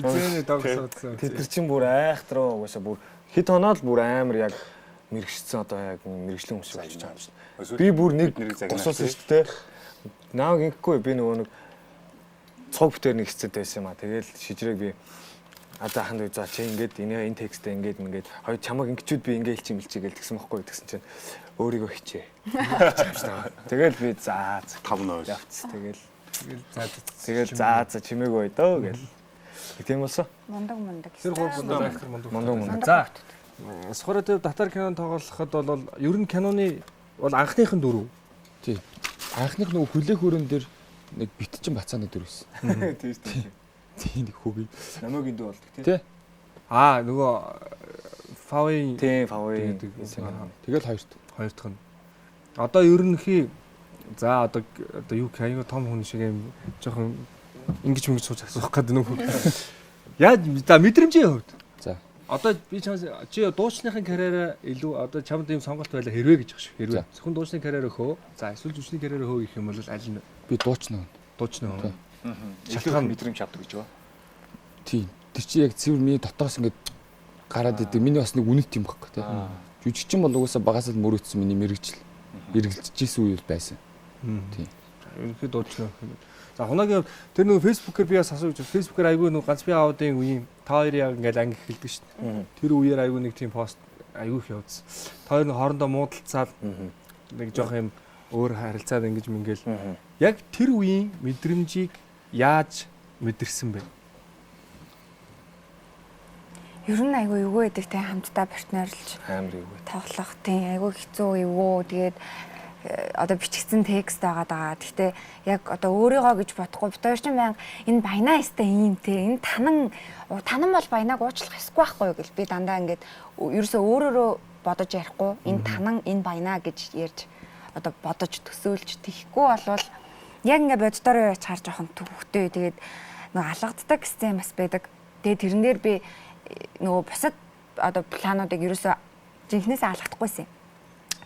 эзэн дагсаадсан. Тэр чинь бүр айхтраа угаасаа бүр хэд хоноод бүр амар яг мэрэгчсэн одоо яг мэрэгчлэн хүмүүс болж байгаа юм шиг. Би бүр нэг босоосон шүү дээ. Нааг ингэхгүй би нөгөө нэг цог бүтээр нэг хэцэд байсан юм а. Тэгэл шижрээг би за ханд за чи ингээд энэ текстээ ингээд хоёр чамаг ингэчүүд би ингээд хэлчих мэлчээ гэл тэгсэн байхгүй тэгсэн чинь өөрийгөө хичээ. Тэгэл би за 5-0 явц тэгэл за чимээгүй дөө гэл. Тийм болсон. Мундаг. Тэр 3 мундаг актер Мундаг. За. Сухара төв татар кинон тоглоход бол ер нь киноны бол анхныхын дөрөв. Тий. Анхных нөгөө хүлээх хөрөн дээр нэг битчин бацааны дөрөвс. Тийм. Тийм нэг хүүгийн. Намаагийн дүү болдог Тий. Нөгөө Фави Тийм фавори. Тэгэл хоёрт дахь нь. Одоо ерөнхий за одоо юу кайо том хүн шиг юм жоохон ингэж мөнгө сууж асуух гэдэг нөх. Яаж за мэдрэмжийн хувьд. За. Одоо би чамд чи дуучныхын карьераа илүү одоо чамд ийм сонголт байлаа хэрвээ гэж ах шиг хэрвээ. Зөвхөн дуучны карьераа хөө. За эсвэл жүжигчний карьераа хөө гэх юм бол аль нь би дуучна. дуучны хөө. Шалтгаан мэдрэмж авдаг гэж ба. Тийм. Тэр чи яг цэвэр миний дотоос ингэж гараад идэг. Миний бас нэг үнэт юм баггүй тий. Жүжигчин бол угаасаа багасаа л мөрөөдсөн миний мэрэгжил. Эргэлжижсэн үйл байсан. Тийм. Ерөнхий дуучны. За хунагийн тэр нөгөө фэйсбүүкээр би бас асууж фэйсбүүкээр айгүй нөгөө ганц би аудын үеийн та хоёр яг ингээл анги эхэлдэг шүү дээ. Тэр үеэр айгүй нэг тийм пост айгүй их явуулсан. Та хоёр нэг хоорондоо муудалцаад нэг жоох юм өөр харилцаад ингэж мингээл яг тэр үеийн мэдрэмжийг яаж мэдэрсэн бэ? Ер нь айгүй юу гэдэг те хамтдаа партнерлж Амар юу вэ? тоглох тийм айгүй хэцүү юу. Тэгээд одоо бичигдсэн текст байгаа. Гэхдээ яг одоо өөрийгөө гэж бодохгүй бид хоёр ч байнга энэ баянаа өстэй юм те энэ танан бол баянаг уучлах ёсгүй байхгүй юу гэл би дандаа ингээд ерөөсөө өөрөөрөө бодож ярихгүй энэ танан энэ баянаа гэж ярьж одоо бодож төсөөлж тийхгүй болвол яг ингээд боддороо яж харж явах төвхтэй тэгээд нөгөө алгаддаг сцен бас байдаг. Тэгээд тэрэн дээр би нөгөө бусад одоо плануудыг ерөөсөө жинхнээсээ алгадахгүйсэн.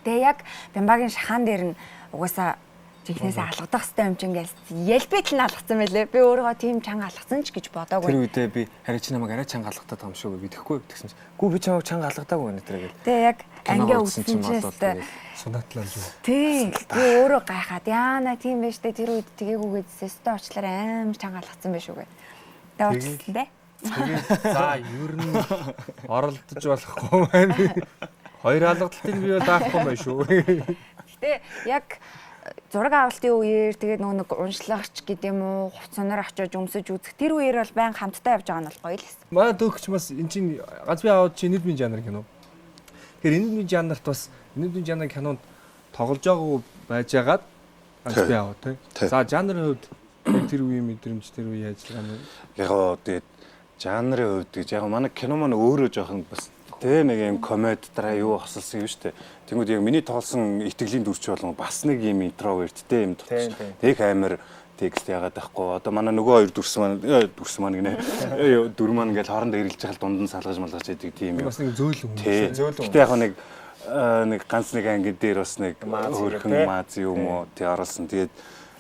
Тэгээ яг Бямбагийн шахан дээр нь угаасаа жинхнээсээ алгадах хэрэгтэй юм чинь гээл ялбит л алгацсан байлээ. Би өөрийгөө тийм чанга алгацсан ч гэж бодоагүй. Тэр үедээ би харин чи намайг арай чанга алгатаад байгаа юм шүү би тэгэхгүй тэгсэн чинь гүү би чамайг чанга алгадаагүй байна тэр гэл. Тэгээ яг ангиа үтсэн чинь Сунатлаа юу. тий. Би өөрөө гайхаад яана тийм байж тээ тэр үед тгээгүйгээд сэстэ очлоор амар чанга алгацсан байх шүү гэ. Тэгээ уучлаа дээ. Тэгээд за ер нь оролдож болохгүй байна. Хоёр алгадалтыг би бол даахгүй байх шүү. Гэтэ яг зураг авалтын үеэр тэгээд нэг уншлагч гэдэг юм уу хувцанаар очиж өмсөж үзэх тэр үеэр бол байн хамтдаа явж байгаа нь бол гоё л байсан. Манай дөгч бас эн чинь ганц би аваад чи нийт бийн жанр кино. Тэгэхээр нийт бийн жанрт бас нийт бийн жанрын кинонд тоглож байгаагүй байжгаад ганц би аваад тий. За жанрын хувьд тэр үеийн мэдрэмж тэр үеийн ажиллагаа нь Яг гоо тэгээд жанрын хувьд гэж яг манай кино маань өөрөө жоохон бас тэ нэг юм комеди дараа юу хосолсон юм шүү дээ. Тэнгүүд яг миний тоглосон итгэлийн дүрч болгон бас нэг юм интроверттэй юм төгс. Тэг амар текст яагаад байхгүй. Одоо манай нөгөө хоёр дүрс маань гинэ. Дүр маань ингээл хоорондоо эргэлж байгаа дунд нь салгаж малгаж идэг тийм юм. Бас нэг зөөлөн Зөөлөн. Гэтэ яг нэг ганц нэг анги дээр бас нэг хөөрхөн мааз юм уу тий оруулсан. Тэгээд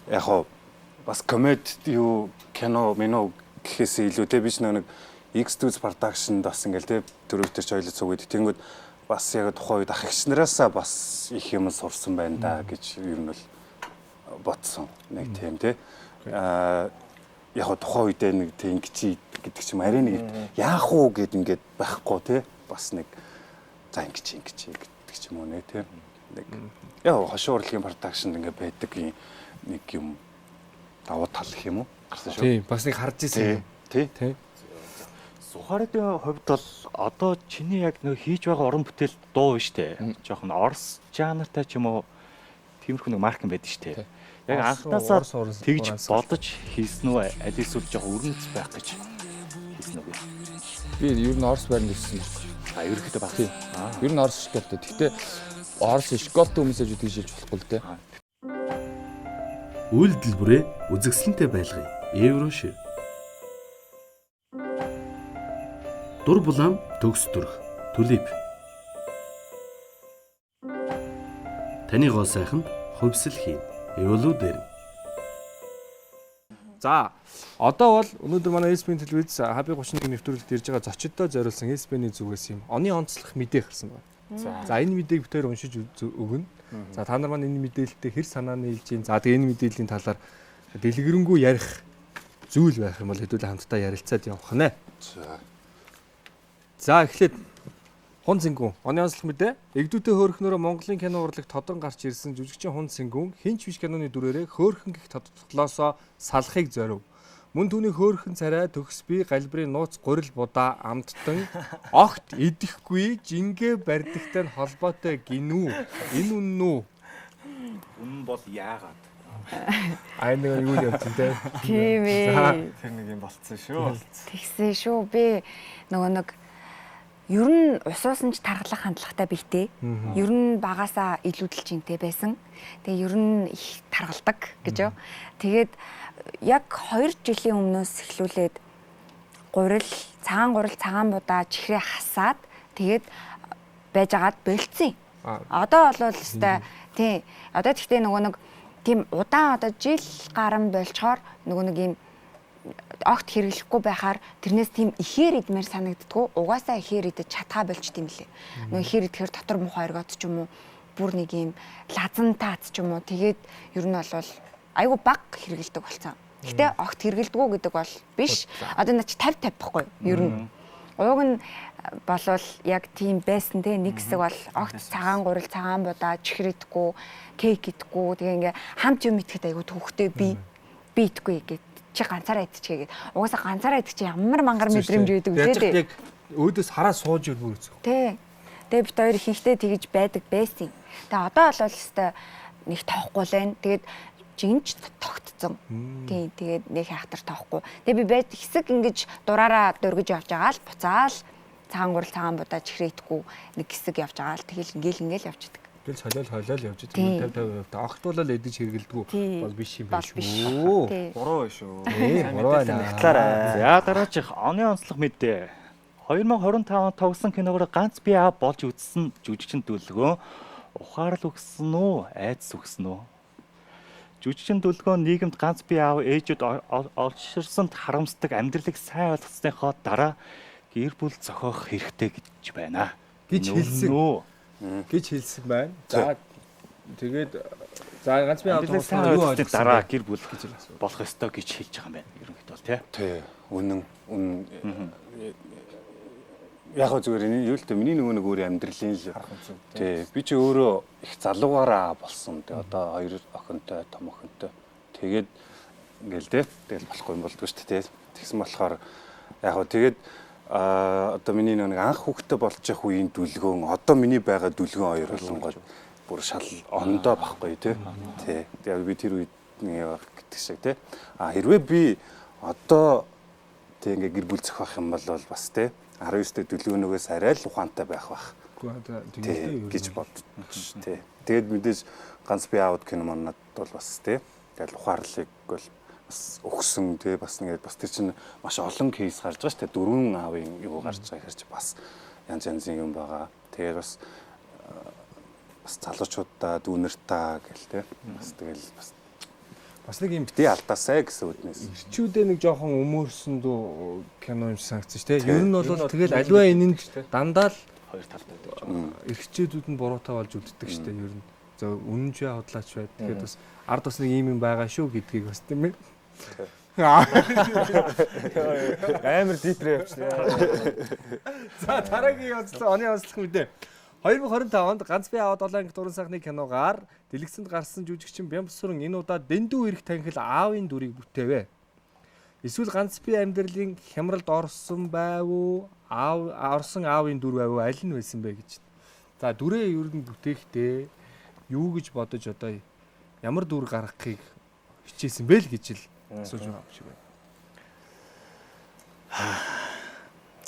яг бас комеди юу кино минь гэхээс илүү те би ч нэг X2 production бас ингээл те төрөвтөр ч ойлоо цугд. Тэнгүүд бас яг тухайн үед ах эгч нараасаа бас их юм сурсан байна да гэж ер нь бол бодсон. Нэг тийм те. Яг тухайн үедээ нэг тийм ингэж гэдэг ч юм арай нэг яах уу гэд ингээд байхгүй те. Бас нэг за ингэж гэдэг ч юм уу нэ те. Нэг яг хошуу урлагийн production ингээд байдаг нэг юм давуу тал гэх юм уу? Гарсан шүү. Тийм, бас нэг харж ирсэн юм. Тий. Сухариудын хувьд бол одоо чиний яг нэг хийж байгаа уран бүтээл дуу биш үү? Жохон орс жанртай ч юм уу тиймэрхүү нэг марк юм байдаг шүү дээ. Яг анхнаасаа тэгж бодож хийсэн үү? Аль эсвэл жохон өрнөц байх гэж хийсэн үү? Би ер нь орс байранд ирсэн байна. Ерөөхдөө баг. Ер нь орс школтой. Гэхдээ орс школтой хүмүүсээ ч тийшээж болохгүй л дээ. Үйлдэл бүрээ үзэгсэлэнтэй байлгая. Еврошив. Дур булаан төгс төрх. Түлип. Таны гоо сайхан хувьсэл хийн. Эволүү дээр. За одоо бол өнөөдөр манай ESPN телевиз Хаби 31 нэвтрүүлэгт ирж байгаа зочдтой зориулсан ESPN-ийн зүгээс юм оны онцлог мэдээ гарсан байна. За энэ мэдээг битээр уншиж өгнө. За та нар маань энэ мэдээлэлтэй хэр санаа нийлж байна. За тэгээ энэ мэдээллийн талаар дэлгэрэнгүй ярих зүйл байх юм бол хэдүүлээ хамтдаа ярилцаад явах нэ. За эхлээд Хун Цингүн оны онцлог мэдээ. Эгдүүтэй хөөрхнөрөө Монголын кино урлагт тодрон гарч ирсэн жүжигчин Хун Цингүн хинч биш киноны дүрээрээ хөөрхөн гих тодтолоосоо салахыг зорив. Мөн түүний хөөрхөн царай төгс бие галбирын нууц гурил будаа амттан огт идэхгүй жингээ барьдагтай нь холбоотой гинүү. Энэ үнэн үү? Үнэн бол яагаад? Аа нэг юу юм те. Тийм ээ. Тэр нэг юм болцсон шүү. Тэгсэн шүү. Би нөгөө нэг ер нь усуусан ч тархлах хандлагатай бийтэй. Ер нь багасаа илүүдэлжинтэй байсан. Тэгээ ер нь их таргалдаг гэж юу. Тэгээд яг 2 жилийн өмнөөс эхлүүлээд цагаан будаа чихрээ хасаад тэгээд байжгаад болцсон. Одоо бол өстой тий. Одоо тэгтээ нөгөө нэг тийм удаан одоо жил гарan болчоор нөгөө нэг юм огт хэрэглэхгүй байхаар тэрнээс тийм ихээр идмээр санагддггүй. Угаасаа ихээр идэж чадхаа болчт юм лээ. Нөгөө ихээр идэхээр дотор муухай оргоод ч юм уу бүр нэг юм лазан таац ч юм уу тэгээд ер нь бол айгу баг хэрэгэлдэг болсон. Гэтэ огт хэрэгэлдэггүй гэдэг бол биш. Одоо наа чи 50 байхгүй ер нь. Ууг нь болвол яг тийм байсан те нэг хэсэг бол огт цагаан гурил цагаан будаа чихрэдэггүй кейк идэхгүй тэгээ ингээ хамт юм идэхэд айгу төвхтэй би идэхгүй гэд чи ганцаараа идчихээ гэд. Угаасаа ганцаараа идчих чи ямар мангар мэдрэмж өгдөг үү те. Яг өөдөөс хараа сууж ирбүр үзэх. Тэ. Тэгээ бит хоёр ихэнхдээ тэгж байдаг байсан. Тэгээ одоо бол өстой нэг тоохгүй л байна. Тэгээд жинж тогтцсон. Тийм тэгээд нэг хайхтар тоохгүй. Тэгээ би байд хэсэг ингэж дураараа дөргиж явж байгаа л буцаал цагаан гурал цагаан будаа чихрэдэггүй нэг хэсэг явж байгаа л тэгэл ингээл явж идэг. Тэгэл холиол явж идэг. 50-50%. Огт бол эдэж хэрэгэлдэггүй бол биш юм байна шүү. Буруу шүү. Буруу байна. За дараачих оны онцлог мэдээ. 2025 тогсон киногоор ганц би аа болж үзсэн жүжигчин дүлгөө ухаарл өгсөн үү, айдас өгсөн үү? Жүжигчин дүлгөө нийгэмд ганц би аав ээжүүд олширсанд харамсдаг амьдралыг сайн ойлгосныхоо дараа гэр бүл зохиох хэрэгтэй гэж байна. Гэж хэлсэн байна. За тэгээд ганц би аав сайн ойлгосны дараа гэр бүл болох ёстой гэж хэлж байгаа юм байна. Ерөнхийдөө бол тий. Үнэн яг зүгээр энэ юу л дээ миний нөгөө нэг өөр амьдралын л тий би чи өөрөө их залуугаараа болсон тий одоо 2 охинтой том охинтой тэгээд ингээл тий тэгэл болохгүй юм болдгоо шүү дээ тэгсэн болохоор яг хөө тэгээд одоо миний нөгөө анх хүүхдтэй болж явах үеийн дүлгөөн одоо миний байгаа дүлгөөн хоёр болонгод бүр шал ондоо баггүй тий яг би тэр үед нэг гэдэг шиг тий хэрвээ би одоо тий ингээ гэр бүл зохиох юм бол бас тий 19-д дүлгөөнөөс арай л ухаантай байх бах. Гэж боддоо тий. Тэгээд мэдээж ганц би аауд кино манад бол бас тий. Тэгэл ухаарлыг бол бас өгсөн тий бас ингээд бас тэр чинь маш олон кейс гарч байгаа шүү дээ. 4 аавын юу гарч байгаа хэрэг чи бас янз янзын юм байгаа. Тэгээд бас залуучуудаа дүүнэртаа гэл тий. Бас тэгэл бас нэг юм бити алдаасай гэсэн үднээс. ирчүүдээ нэг жоохон өмөрсөн дүү кино юм санагдсан шүү дээ. Ер нь бол тэгэл аливаа энэнд дандаа л Хоёр талтай байдаг. эрхчээдүүд нь буруутай болж үлддэг шүү дээ. Ер нь за үнэн ч бай худлаач бай. Тэгэхээр бас ард бас нэг юм байгаа шүү гэдгийг бас тийм ээ. Амар дипрэ явчихлаа. За дараагийн оны онцлог мэдээ. 2025 онд ганц би аваад олон анги дуран сайхны киногаар дэлгэцэнд гарсан жүжигчин Бямбсүрэн энэ удаа дэндүү ирэх танхил аавын дүрийг бүтээвэ. Эсвэл ганц би амьдралын хямралд орсон байв уу? Орсон аавын дүр байв уу? Аль нь байсан бэ гэж. За дүрээ ер нь бүтээхдээ юу гэж бодож одоо ямар дүр гаргахыг хичээсэн бэ л гэж л асууж байгаа юм шиг байна.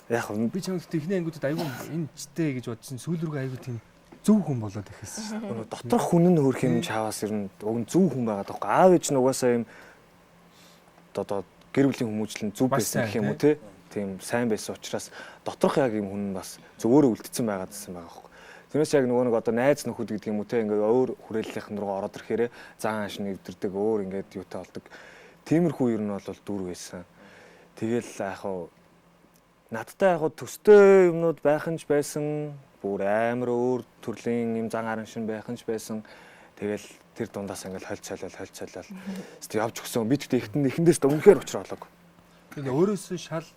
Яг Би чамд техникийн ангиудад аягүй энэ чтэй гэж бодсон сүүл рүү аягүй тийм зөв хүн болоод ихэсэн шүү дээ. доторх хүн нь хөрх юм чааваас ер нь уг нь зөв хүн байгаа даахгүй. Аав ээж нь угаасаа юм одоо гэр бүлийн хүмүүжлэн зөв байсан гэх юм уу те. Тийм сайн байсан учраас доторх яг юм хүн нь бас зөвөөрөө үлдсэн байгаа гэсэн байгаа байхгүй. Тэрнээс яг нөгөө нэг одоо найз нөхөд гэдэг юм уу те ингээ өөр хүрээллийнхэн рүү ороод ирэхээр зан ааш нэвдэрдэг өөр ингээд юутай болдог. Тиймэрхүү ер нь бол дүр байсан. Тэгэл яг хаа надтай яг төстэй юмнууд байх нь ч байсан, бүр амар өөр төрлийн юм зан аран шин байх нь ч байсан. Тэгэл тэр дундаас ингээл хольцоолол. Эсвэл явж өгсөн. Би тэгтээ эхэндээс өмнөхөр учруулаг. Тэгээ өөрөөсөө шал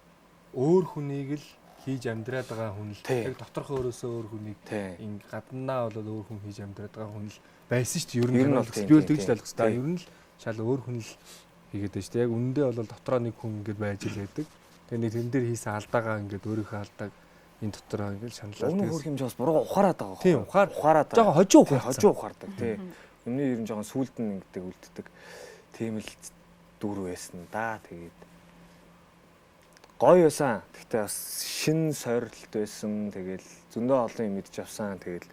өөр хүнийг л хийж амьдраад байгаа хүн л яг доторх өөрөөсөө өөр хүнийг ин гаднаа бол өөр хүн хийж амьдраад байгаа хүн л байсан шүү дээ. Ер нь бол би бол тэгж л ойлгох хэрэгтэй. Ер нь л шал өөр хүн л хийгээд байна шүү дээ. Яг үнэндээ бол дотроо нэг хүн ингэж байж л байдаг. Тэгээ нэг тэн дээр хийсэн алдаагаа ингээд өөрийнхөө алдааг энэ дотор ингээд шаналлаа. Өмнө хөрх хэмжээ бас буруу ухаарад байгаа. Тийм ухаарад. Жохоо хожуу ухаардаг. Тий. Өмнө ер нь жоохон сүулт нь ингэдэг үлддэг. Тийм л дүр байсан да. Тэгээд гоё байсан. Гэхдээ бас шин сойролт байсан. Тэгэл зөндөө олон юм мэдж авсан. Тэгэл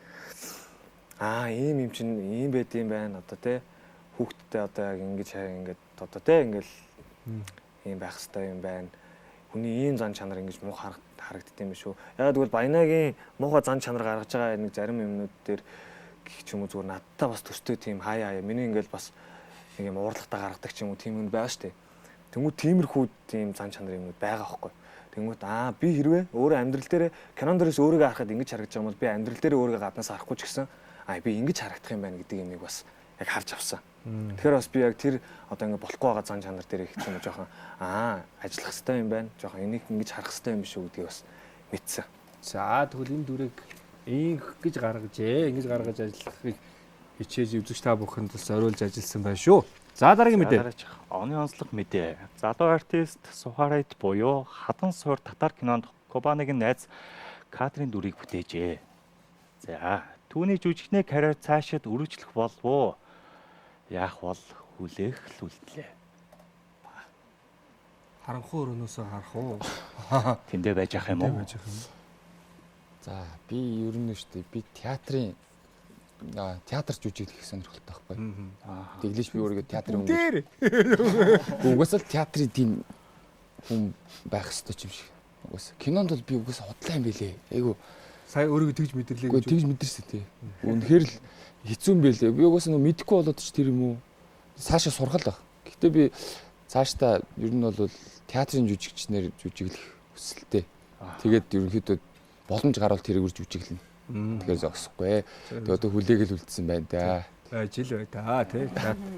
ийм юм чинь ийм байд юм байна одоо тий. Хүүхдтэй одоо яг ингэж одоо тий ингээл ийм байх хэрэгтэй юм байна. Хүний ийм зан чанар ингэж муу харагддаг юм шүү. Яг тэгвэл Баянагийн муухай зан чанар гаргаж байгаа нэг зарим юмнууд дээр гэх ч юм уу зүгээр надтай бас төстэй тийм хаяа миний ингээл бас нэг юм уурлагтай гаргадаг ч юм уу тийм юм байгаа шүү дээ. Тэнгүүд тиймэрхүү тийм зан чанар юмнууд байгаа байхгүй. Тэнгүүд би хэрвээ өөрөө амьдрал дээр кинон дээрээс өөрийгөө харахад ингэж харагдаж байгаа бол би амьдрал дээр өөрийгөө гаднаас харахгүй ч гэсэн би ингэж харагдах юм байна гэдэг юмыг бас яг харж авсан. Тэгэхээр бас би яг тэр одоо ингэ болохгүй байгаа зан чанар дээр их юм жоохон ажиллах хэрэгтэй юм байна. Жоохон энийг ингэж харах хэрэгтэй юм биш үү гэдгийг бас мэдсэн. За тэгвэл энэ дүрийг ингэж гаргажээ. Ингэж гаргаж ажиллахыг хичээж үзэгч та бүхэнд бас зориулж ажилласан байна шүү. За дараагийн мэдээ. Оны онцлог мэдээ. Залуу артист Сухарайт буюу Хадан суур татар кинонд Кубаныгийн найз Катрин дүрийг бүтээжээ. За түүний жүжигчний карьер цаашид үргэлжлэх болов уу? Яах бол хүлээх л үлдлээ. Харанхуй өрөөнөөсөө харах уу? Тэндээ байж ах юм уу? За би ер нь шүү дээ. Би театрч жүжиглэх сонирхолтой байхгүй. Тэглэж би өөрийгөө театрын хүн. Угаасаа л театрын тийм хүн байх ёстой юм шиг. Угаасаа кинонд бол би угаасаа худлаа юм бэлээ. Айгу сая өөрийгөө тэгж мэдэрлээ гэж. Тэгж мэдэрсэн тий. Үнэхээр л хэцүү юм бэлээ. Би угаасаа нөө мэдэхгүй болоод ч тэр юм уу. Цаашаа сургал баг. Гэхдээ би цаашдаа ер нь бол театрын жүжигчнэр жүжиглэх хүсэлтэй. Тэгээд ерөнхийдөө боломж гарвал тэрийг үрж жүжиглэнэ. Тэгэхээр зогсохгүй. Тэгээд одоо хүлээгэл үлдсэн байна да. Байж л бай та тий.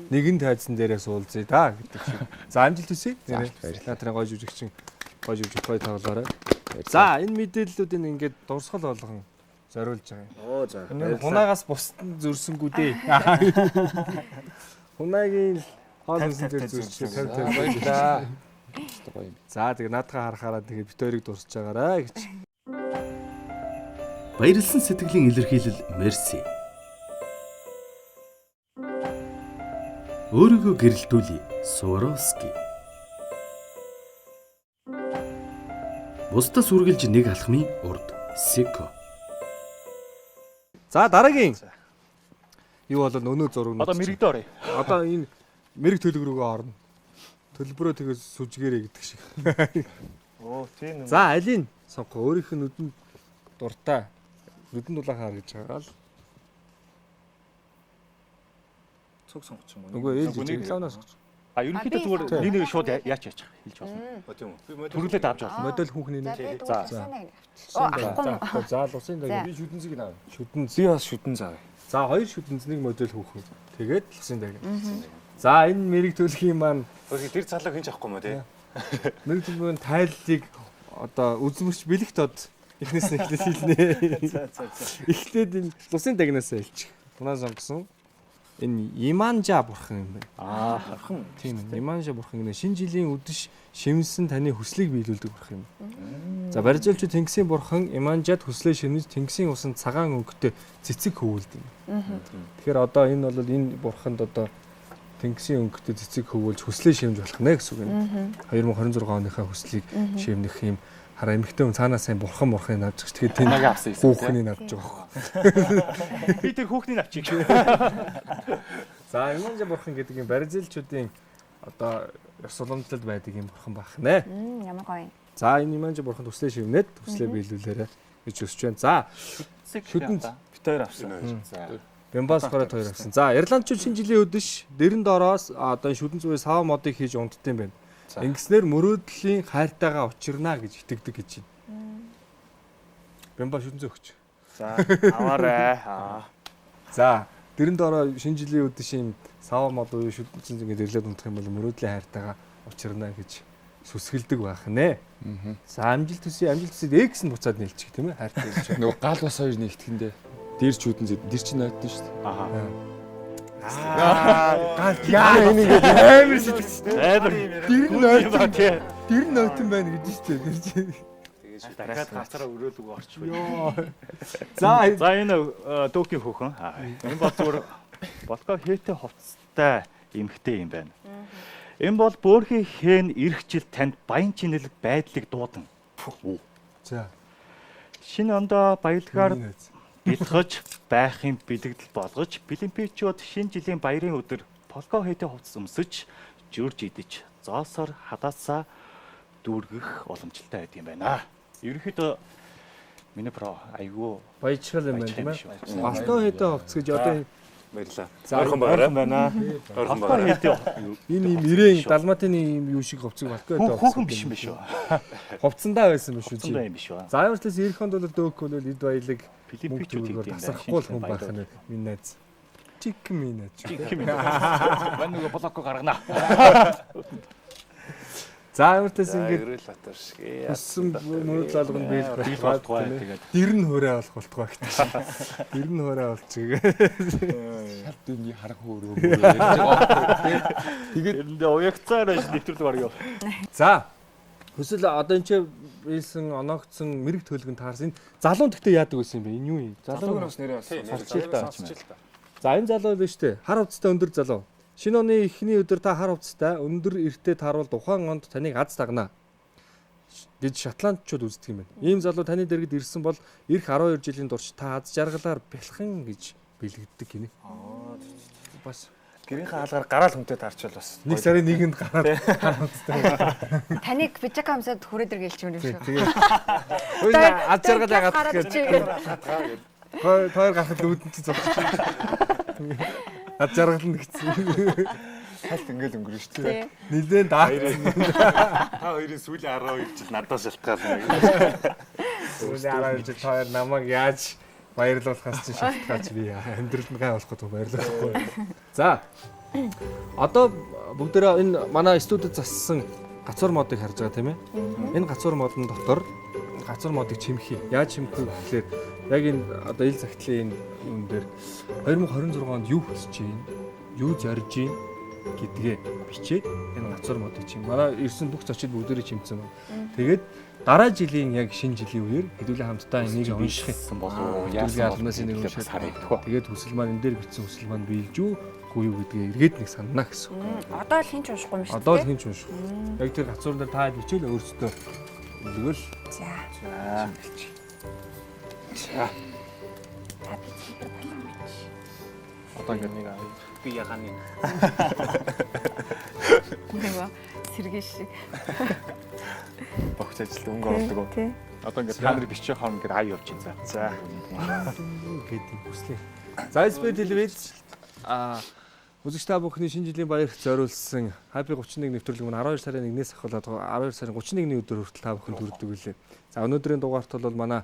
Нэгэн тайзан дээрээ суулзъя да гэдэг шиг. За амжилт хүсье. Театрын гоё жүжигчин гоё тоглоорой. За энэ мэдээллүүдийг ингээд дурсгал болгон зориулж байгаа юм. Оо за. Энэ хунаагаас бусдын зөрсөнгүү дээ. Хунаагийн хоол хүнсэн дээр зөрчих баярлаа. За тэгээ наадхаа харахаараа тэгээ бит хоёрыг дурсаж байгаарай гэж. Баярлсан сэтгэлийн илэрхийлэл мерси. Өөрийгөө гэрэлтүүлье. Суворовски. Бусдаас үргэлж нэг алхмын урд. Сико. За дараагийн юу бол өнөө зураг нь. Одоо мэрэгдээ оръё. Одоо энэ мэрэг төлөв рүүгээ орно. төлбөрөө тэгээс сүжгээрэй гэдэг шиг. Оо тийм үү. За алийг сонгох өөрийнх нь нүдэнд дуртай нүдэнд дулаахаар гэж байгаа л. Цуг сонгоч юм уу? Нөгөө ээлж рекламаас сонгож. А ерөнхийдөө зүгээр нэг шууд яач хэлж болно. Тийм үү. Төрүүлээд авч болно. Модель хүүхний За нэ. би За. авахгүй. За лусын даг би шүдэнцгийг наа. Шүдэнц. Би бас шүдэн заав. За хоёр шүдэнц нэг модель хүүхэн. Тэгээд лусын даг. За энэ мэрэг төлөхийн маань Өөрөөр тэр залуу хинж авахгүй мó тий. мэрэг төлөвийн тайллыг одоо үзмэрч бэлэгт од эхнээс нь эхлээд хэлнэ. За. Эхлээд энэ лусын дагнаас хэлчих. Тунаа сонгосон. Энэ Иманжа бурхан юм байна. Хархан. Тийм ээ. Иманжа бурхан гэнэ шинэ жилийн үдэш шимсэн таны хүслийг биелүүлдэг бурхан юм. За барилжуулч Тэнгисийн бурхан Иманжад хүслээ шимнэж Тэнгисийн усанд цагаан өнгөтэй цэцэг хөвүүлдэг юм. Тэгэхээр одоо энэ бол энэ бурханд одоо Тэнгисийн өнгөтэй цэцэг хөвүүлж хүслээ шимж болох нэ гэсэн үг юм. 2026 оныхаа хүслийг шимнэх юм хараа эмэгтэй хүн цаанаас сайн бурхан авч гэж тэгээд тэнд хүүхнийг авч байгаа. Би тэр хүүхнийг авчих шүү. За Иманжа бурхан гэдэг юм барилжуулчдын одоо ёс уламжлалд байдаг юм бурхан байх нэ. Ямар гоё. За энэ Иманжа бурханд хүслээ шивнээд хүслээ биелүүлээрэ гэж өсөж байна. За шүдэнд Бит хоёр авсан. За. Бямбас город хоёр авсан. За Ирландчууд шинэ жилийн өдөш дэрэн доороос одоо шүдэн зүгээс сав модыг хийж унддсан юм байна. Ингэснээр мөрөөдлийн хайртайгаа учирнаа гэж итгэдэг гэж байна. Бямба шүдэн зөө өгч. За аваарай. За дэрэн доороо шинэ жилийн өдөш юм сав мод уу шүдэн зингээд ирлээд ундах юм бол мөрөөдлийн хайртайгаа учирнаа гэж сүсгэлдэг байх нэ. За амжилт төсөй X нь буцаад нээлчих тийм ээ хайртай гэж. Нөгөө гал бас хоёр нэгтгэндээ дэр ч үүдэн зэд дэр чинь нойтон шүү дээ. Яа энийг амар сэтгэж. Амар Дэр нойтон байна гэж шүү дээ. дахиад гацараа өрөөлөг орчих бай. За энэ дөөкийн хүүхэн. Энэ бол зүгээр болго хээтэй хувцастай эмхтэй юм байна. Энэ бол бөөрхийн хэн ирэх жил танд баян чинэлэг байдлыг дуудан. За. Шинэ ондоо баялгаар бэлгэж байхын бэлэгдэл болгож Олимпичууд шинэ жилийн баярын өдөр полко хээтэй хувцас өмсөж жүрж идэж зоосоор хадаасаа дүүргэх уламжлалтай байд юм байна. Ерөнхийдөө миний про айгүй баяжхал юм байна тийм ээ. Полко хээтэй хувцас гэж одоо Баярлаа. ойрхон байна. полко хээтэй энэ юм ирээн далматын юм юу шиг хувцсыг полко хээтэй хүүхэн биш юм биш үү? хувцсандаа байсан юм шүү Хувцсан чи. юм биш үү? За ямарчаас ирэх хонд бол дөөх бол эд баялаг Олимпичууд мөнгө хийх юм тасрахгүй л хүн байх нь минь найз. Чик минь найз. Мань нөгөө блокко гаргана. За ямартаас ингэж Гэрэл батар шиг. өссөн мөрөдөл алганд биелэх болтгой болтгой тэгээд дэр нь хөөрэ болох болтгой гэдэг. Дэр нь хөөрэ болчих. Шал дүүний харах өөрөө ярьж байгаа. тэгээд эндээ уягцаар байж нэвтрүүлэг орё. За хүсэл одоо энэ ч биелсэн оногдсон мэрэг төлгөнд таарсан. Залуун гэхдээ яадаг байсан юм бэ? Энэ юу юм? Залуу Бас нэрээ Сонсч л та. За энэ залуу биш үү? Хар хувцастай өндөр залуу. Шинэ оны эхний өдөр та хар хувцастай өндөр эртээ тааруул ухаан онд таныг аз тагнаа гэж шотландчууд үздэг юм байна. Ийм залуу таны дэргэд ирсэн бол эх 12 жилийн турш та аз жаргалаар бэлхэн гэж бэлэгддэг гинэ. Бас гэрийнхээ хаалгаар гараал хүнтэй таарчвал бас нэг сарын нэгэнд гараад хар хувцастай. Таныг бижак хамсаад хүрээдэр гэлч юм шүү. Тэгээд хөөе аз жаргал яагаад гэж хоёр гарахад үүдэн чи зогсож. Аз жаргал нь гэсэн. хальт ингээл өнгөрөн шүү дээ. Нилээн даа. Та хоёрын сүүлийн 12 жил надаас шалтгаална. Сүүлийн 12 жил хоёр намайг яаж баярлуулахаас чи шалтгаалж би амьдрал нь гай болох гэдэг баярлуулахгүй. За. Одоо бүгдээрээ энэ манай студид зассан гацуур модыг харж байгаа тийм ээ. Энэ гацуур модын дотор гацуур модыг чимхий. Яаж чимхэх вэ гэхээр яг энэ одоо ил загтлын юм дээр 2026 онд юу хүсэж байна? Юу зорж байна гэдгээ бичээд энэ гацуур модыг чим. Манай ирсэн бүх зочид бүгдээрээ чимсэн байна. Тэгээд дараа жилийн яг шинэ жилийн үеэр хэдүүлээ хамтдаа энийг унших юм болов уу? Яасан алмаас энийг унших харагдах. Тэгээд хүсэл маань энэ дээр бичсэн хүсэл маань биелж үү үгүй юу гэдгээ эргээд нэг санана гэсэн. Одоо л хинч уншихгүй юм шүү дээ. Одоо л хинч унших. Яг тэр гацуур дээр та бичээл өөрсдөө үлгэл. За. За. Одоо ингэ нэг би ягааны Нөгөө сэргэн шиг. Богц ажилд өнгө оруулдаг уу? Тий. Одоо ингээд та нар бичих хооронд ингээд ай явж байна. За. гэдэг хүслээ. За SP телевиз үзэгч та бүхний шинэ жилийн баярт зориулсан Happy 31 нэвтрүүлэг мань 12 сарын 1-ээс ахвалаад 12 сарын 31-ний өдөр хүртэл та бүхэнд хүрдэг үлээ. За өнөөдрийн дугаарт бол манай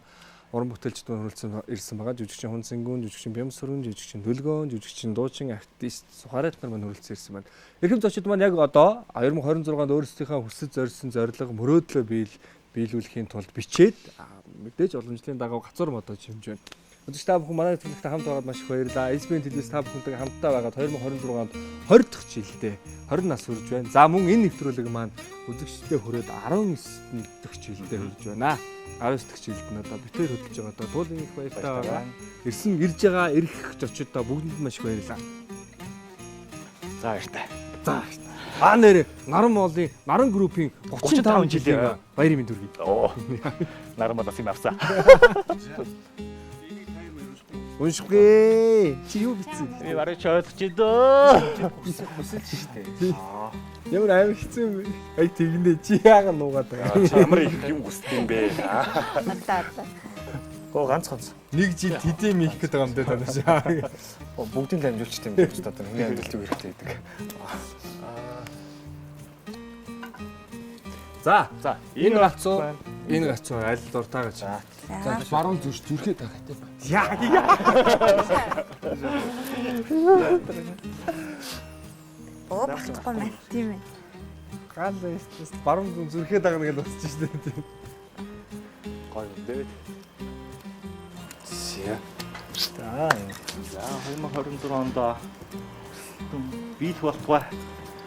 уран бүтээлчд хөрөлцөн ирсэн байгаа. Жүжигчин Хүн Сэнгүүн, жүжигчин Бямсүрэн, жүжигчин Төлгөөн, жүжигчин Дуучин, артист Сухарат нар мань хөрөлцөн ирсэн байна. Эрхэм зочид маань яг одоо 2026-нд өөрсдийнхөө хүсэж зорьсон зорилго мөрөөдлөө биелүүлэхийн тулд бичээд мэдээж уламжлалын дагав гацуур модоо хэмж байна. Үзэгч та бүхэн манай нэвтрүүлэгт хамт байгаад маш их баярлалаа. SBN телевиз та бүхэнтэйгээ хамтдаа байгаад 2026-нд 20 дахь жилдээ 20 нас хүрж байна. За мөн энэ нэвтрүүлэг маань үзэгчдэд хүрээд 19 дахь жилдээ хүрж байна. 19 дахь жилд нь одоо битээр хөдөлж байгаа одоо туулын их баяртай байгаа. Ирж байгаа ирэх зочдоо бүгдэнд маш их баярлалаа. За баяртай. За нэрэ Наран моолын Наран группийн 35 жилийн баярын мэнд хүргэе. Оо. Наран модос юм авсан. Уншгүй. Чи юу бичсэн? Би барыг чойлгож идөө. Хүсэлж штэ. Ямар амар хэцүү юм бэ? Ай тэгнэ чи яагаад нуугаад байгаа? Ямар их юм хүсдэг юм бэ? Надаа. Оо ганц. Нэг жил тэдэм их гэдэг юм даа танаа. Бүгдийг л амжуулчих юм гэж одоо миний амжилт юу хэрэгтэй гэдэг. За энэ гацуу аль дуртай гэж. За баруун зүрхээ тагтай. Яа. Оо багтахгүй мэн. Тийм ээ. Гал эсвэл баруун зүрхээ дагна гэж бодчих шүү дээ. Гоё юм дээ. За. За 2026 онд биелэх болтугай.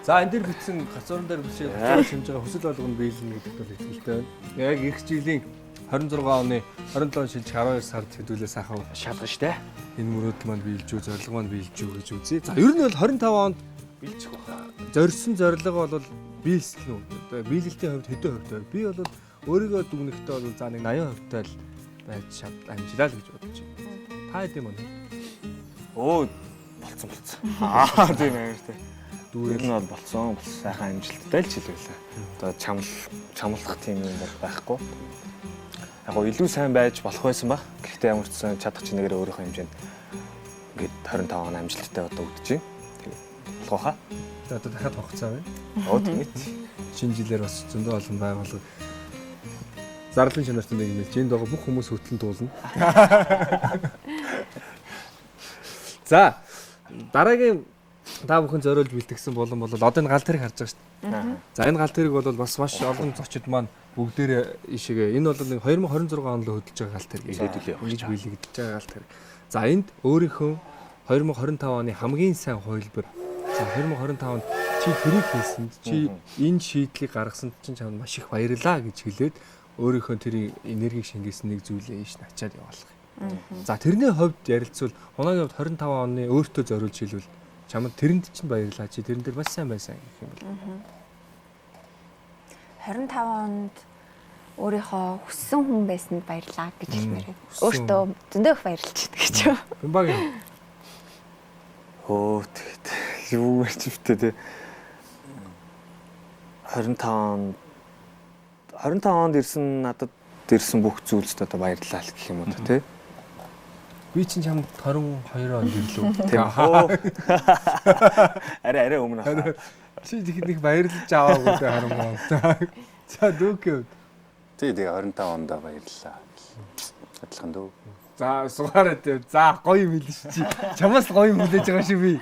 За энэ дэр бичсэн гацуурн дээр бичээд хэмж байгаа хүсэл болгоно биелнэ гэдэгт бол итгэлтэй байна. Яг эх жилийн 26 оны 27 шилж 12 сард хэдүүлээ сайхан Шалгана штэ. энэ мөрөөдөл маань биелж үү, зорилго маань биелж үү гэж үзье. За ер нь бол 25 онд Биелчих واخа. зорьсон зорилго бол биелсэн үү? Одоо биелэлтийн хувьд хэдэн хувьд вэ? Би бол өөрийгөө дүгнэхдээ бол за нэг 80% тал байж амжилаа л гэж бодож байна. Та хэд юм бэ? Оо болцсон. Тийм ээ тийм. Дүүрэл нь бол болцсон. Сайхан амжилттай л хэлвэлээ. Одоо чамлах тийм юм бол байхгүй. Яг илүү сайн байж болох байсан ба. Гэхдээ ямар ч сан чадах чинээгээр өөрийнхөө хэмжээнд ингээд 25 он амжилттай одоо үдэж байна. Тэгээ болох хаа. Одоо дахиад хугацаа байна. Оо тийм ээ. Шинэ жилээр бас зөндөө олон байгууллага зарлын чанартай нэг нэлж энд байгаа бүх хүмүүс хөтлөн дуулна. За дараагийн та бүхэн зориулж бэлтгэсэн болон бол одоо энэ гал тэрэг харж байгаа шүү дээ. За энэ гал тэрэг бол бас маш олон зочид маань бүгдээрээ ишээгээ энэ бол нэг 2026 онд л хөдөлж байгаа гал тэрэг. Ингэж биелэгдэж байгаа гал тэрэг. За энд өөрийнхөө 2025 оны хамгийн сайн хувилбар. За 2025 онд чи тэрийг хийсэнд чи энэ шийдлийг гаргасанд чинь чамд маш их баярлаа гэж хэлээд өөрийнхөө тэрийг энергийг шингээсэн нэг зүйлээ ийш начаад явуулах. За тэрний хувьд ярилцвал Хунагийн хувьд 25 оны өөртөө зориулж хэлвэл чамд тэрэнд чинь баярлаа чи тэрэн дээр маш сайн байсан гэх юм бол 25 онд өөрийнхөө хүссэн хүн байсанд баярлаа гэж хэлмээр байна. Өөртөө зөндөө их баярлж байдаг гэж юу. Бимбаг Оо тэгээд юу гэж втэ тэ 25 онд ирсэн надад ирсэн бүх зүйлсд одоо баярлалаа л гэх юм уу тий. би чинь чамд 22 онд ирлээ. Тийм. Арай өмнө аа. Чи тэгэхэд нэг баярлаж аваагүй харам. За дүүкээ. Тэгээ 25 онд баярлалаа. Адилхан дөө. За суугаараа тийм. За гоё юм хэлнэ чи. Чамаас гоё юм хүлээж байгаа шүү би.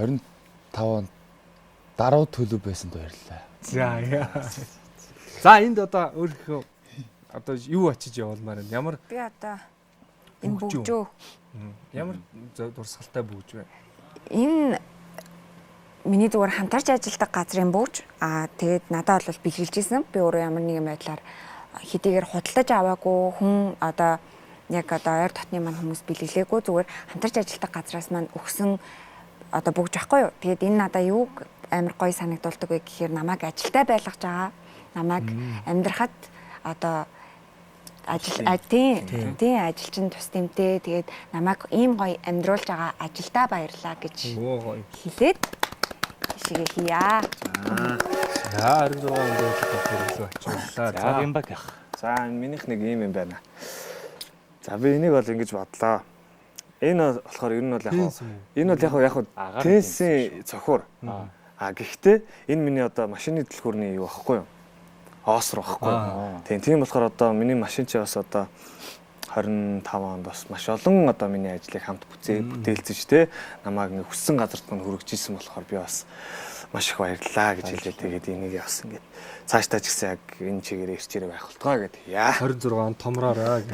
25 онд даруй төлөв байсанд баярлалаа. За яа. За энд одоо өөрийнхөө одоо юу очиж явуулмаар байна? Ямар Би одоо энэ бүгжөө. Ямар дурсгалтай бүгж вэ? Энэ миний зүгээр хамтарч ажилладаг газрын бүгж. Тэгээд надад бол бэлгэлж исэн. Би өөрөө ямар нэгэн байдлаар хэдийгээр худалдаж аваагүй хүн одоо яг одоо ойр дотны маань хүмүүс бэлгэлээгүй зүгээр хамтарч ажилладаг газраас маань өгсөн одоо бүгж байхгүй юу. Тэгээд энэ надад юу амар гоё санагдуулдаг вэ гэхээр намайг ажилтай байлгаж байгаа. Намайг амьдрахад одоо тийм ажилчин тус тэмтэй тэгээд намайг ийм гоё амьдруулж байгаа ажилдаа баярлаа гэж хэлээд шигээ хийя. За 26 онд хэрэглээ очиуллаа. За юм баг яах. За минийх нэг юм байна. За би энийг бол ингэж бодлоо. Энэ болохоор ер нь бол энэ бол яг тенсийн цохор. Гэхдээ энэ миний одоо машины дэлгүүрний юу байхгүй юу? Ооср байхгүй юу? Тийм болохоор одоо миний машин чи бас одоо 25 онд бас маш олон одоо миний ажлыг хамт бүтээлцэж те намайг нэг хүссэн газарт нь хүргэжсэн болохоор би бас маш их баярлалаа гэж хэлээ. Тэгээд энийг бас ингээд цаашдаа ч гэсэн яг энэ чигээр ирч ирээ байх болтгоо гэдэг. Яа. 26 онд томроорой.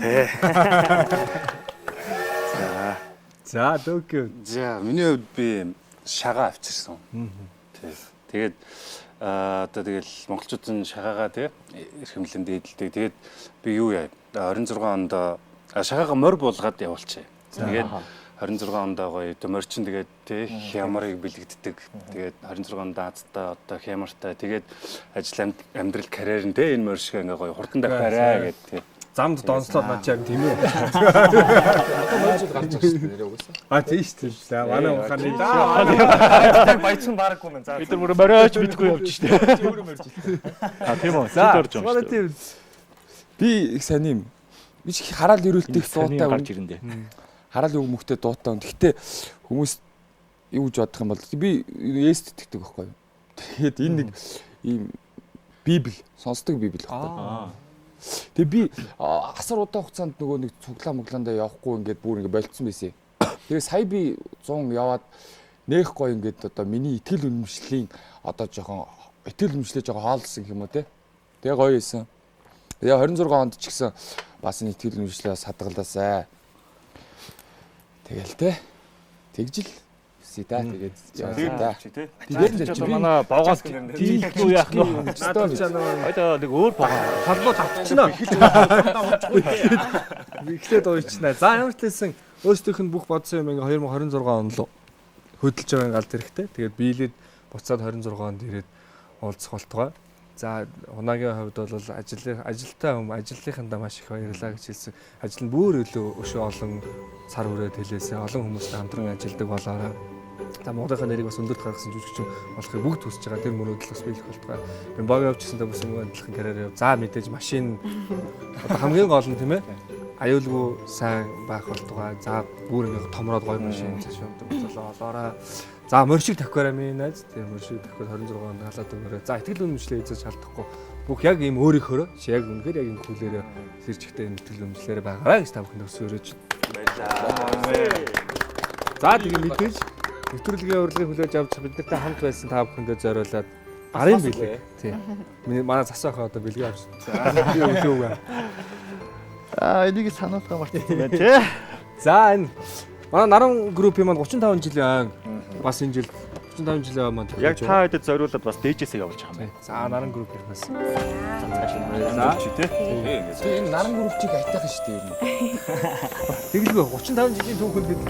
За дөг. За миний хувьд би шагаа авчирсан. Тэгээд одоо тэгэл монголчуудын шагаагаа тий эрхэмлэн дээдэлдэг. Тэгээд би юу яа 26 онд шагаагаа морь буулгаад явуулчихъя. Тэгээд 26 онд гоё морчин тэгээд тий хямарыг бэлэгддэг. Тэгээд 26 онд даацтай одоо хямартай тэгээд ажил амьдрал карьер нь тий энэ морь шиг ингээ гоё хурдан давхаарай гэдэг тий. Замд донцлоод над чам тийм үү? Одоо морьжид гарч байгаа шүү дээ нэрээ угаасаа. Тийм шүү дээ. Манай ухааны баяцхан барахгүй мэн. За бид нар мөр морьж мэдгүй явж штэ. Тийм үү. За орж байгаа шүү. Би их сайн юм. Би ч хараал өрөөлтөх дуутай гарч ирэндээ. Хараал үг мөхтэй дуутай. Гэхдээ хүмүүс юу гэж бодох юм бол би эст итгэдэг байхгүй юу. Тэгээд энэ нэг ийм библ, сонсдог библ байхгүй. Тэгээ би асар удаан хугацаанд нөгөө нэг цуглаа моглаандаа явахгүй ингээд бүр ингээд болцсон байсан. Тэгээ сая би 100 яваад нээх гоё ингээд одоо миний итгэл үнэмшлийн одоо жоохон итгэл үнэмшлээ жоохон хаалсан юм уу те. Тэгээ гоё байсан. Тэгээ 26 онд ч гэсэн бас энэ итгэл үнэмшлээ садгалаасай. Тэгэл те. Тэгжил си та тэгээд яа та. Тэгээд одоо манай богоос тийхүү яах нь одоо нэг өөр богоо халбуу тавчна. Ихлээд уучна. За ямар ч хэлсэн өөрсдийнх нь бүх бодсон юм ингээ 2026 онд л хөдөлж байгаа галт хэрэгтэй. Тэгээд биелээд буцаад 26 онд ирээд уулзах болтугай. За унагийн хувьд бол ажилтай хүм ажлынхандаа маш их баярлалаа гэж хэлсэн. Ажил нь бүр илүү өшөө олон цар хүрээд хэлээсээ олон хүмүүстэй хамтран ажилладаг болоорой. За Монголынхаа нэрийг бас өндөрт гаргасан жүжигчин болохыг бүгд хүсэж байгаа. Тэр мөрөөдөл бас биелэх болтугай. Би бог явчихсандаа бас мөн адилхан карьер яв. За мэдээж машин одоо хамгийн гол нь тийм ээ. Аюулгүй сайн байх болтугай. За бүр ингэ томроод гоё машин цааш явдаг болоорой. За морьшиг тавхаарай минь найз. Тэр морьшиг тавхаар 26 онд халаад өгөөрэй. За итгэл үнэмшлээ эзэж алдахгүй. Бүх яг ийм өөрийнхөө яг үнэхээр яг энэ хүлээрээ сэрчгтэй энэ итгэл үнэмшлээрээ байгаарай гэж та бүхэнд өсөөрөж баярлалаа. За тэгээ мэдээж нэвтрүүлгийн урилгыг хүлээж авч бидэнтэй хамт байсан та бүхэндээ зориулаад гарын бэлэг. Тийм. Манай засаахаа одоо бэлгээ авсан. За би өглөө. Энийг сануулга мартсан байна тий. За энэ манай наран группийн маань 35 жилийн бас энэ жил 35 жилийн маань яг та хэдэд зориулаад бас дээжээсээ явуулж байгаа юм байна. За наран групп ирнэс. За чи тий. энэ наран группчиг айтайхан шүү дээ юм. Тэгэлгүй 35 жилийн түүхэнд бид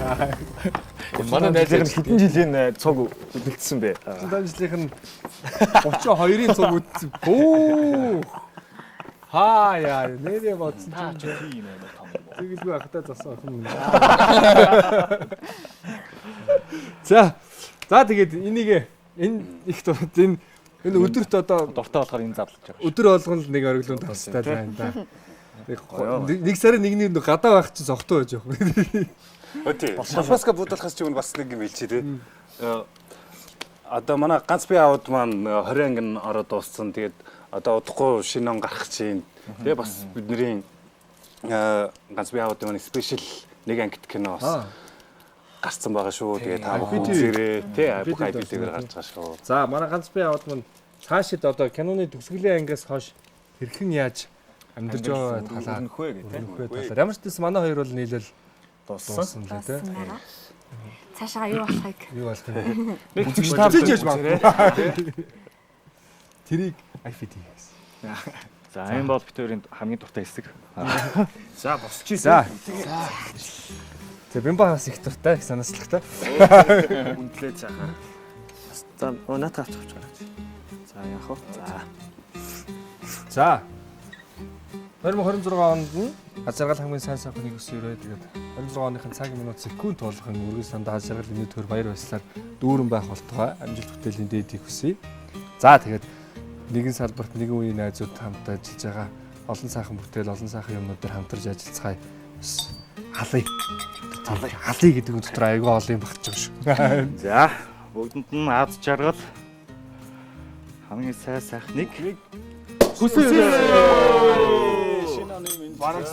манай найзын хэдэн жилийн цог үлдсэн бэ? 35 жилийнх нь 32-ын цуг үтсэн. Оо. Хаа яа нэрээ бодсон чинь. Тэгэлгүй ахтай засаа охин. За тэгээд энийг энэ их энэ өдөрт одоо дуртай болохоор энэ зарлаж байгаа. Өдөр болгонд нэг ориглон тавстай байна да. Нэг сарын нэгний гадаа байх чинь зогтоо байж явах. Өтөө. Шампаска буудалхаас ч юм бас нэг юм хэлчихэ тий. Одоо манай ганц би аауд маань 20 ангин ороод дууссан. Тэгээд одоо удахгүй шинэ он гарах чинь. Тэгээ бас бидний ганц би аауд маань спешиал нэг ангит кино бас гарцсан байгаа шүү. Тэгээ та бүхэн үзээрэй тий. Бүх IP-гээр гарч байгаа шүү. За манай ганц би аауд маань цаашид одоо киноны төгсгөлийн ангиас хойш хэрхэн яаж амьдарч байгаа талаар нөхөө гэдэг тий. Ямар ч төс манай хоёр бол нийлэл дууссан л тий. Цаашаа юу болохыг. Юу болох вэ? Нэг үзэж магадгүй. Тэрийг IFD гэсэн. За энэ бол битүүрийн хамгийн дуртай хэсэг. За босчихсон. За бимбаас их дуртай их санаачлахтай. Үнтлээ цаахан. За наатаа авчих гараач. За яах вэ? За 2026 онд нь Азаргал хамгийн сайн сайхныг өсөөрэй. Тэгээд 26 оныхын цаг минут секунд болгон үргэлж сандаа Азаргал энэ төр баяр баясгалаар дүүрэн байх болтугай амжилт бүтээлийн дээдийг хүсье. За тэгээд нэгэн салбарт нэгэн үеийн найзууд хамтдаа ажиллаж байгаа олон сайхан бүтээл, олон сайхан юмнууд дээр хамтарч ажиллацгаая. Алий гэдэг нь дотор аягүй олон юм багтж байгаа шүү. За, бүгдэнд нь аз жаргал хамгийн сайхныг Бараг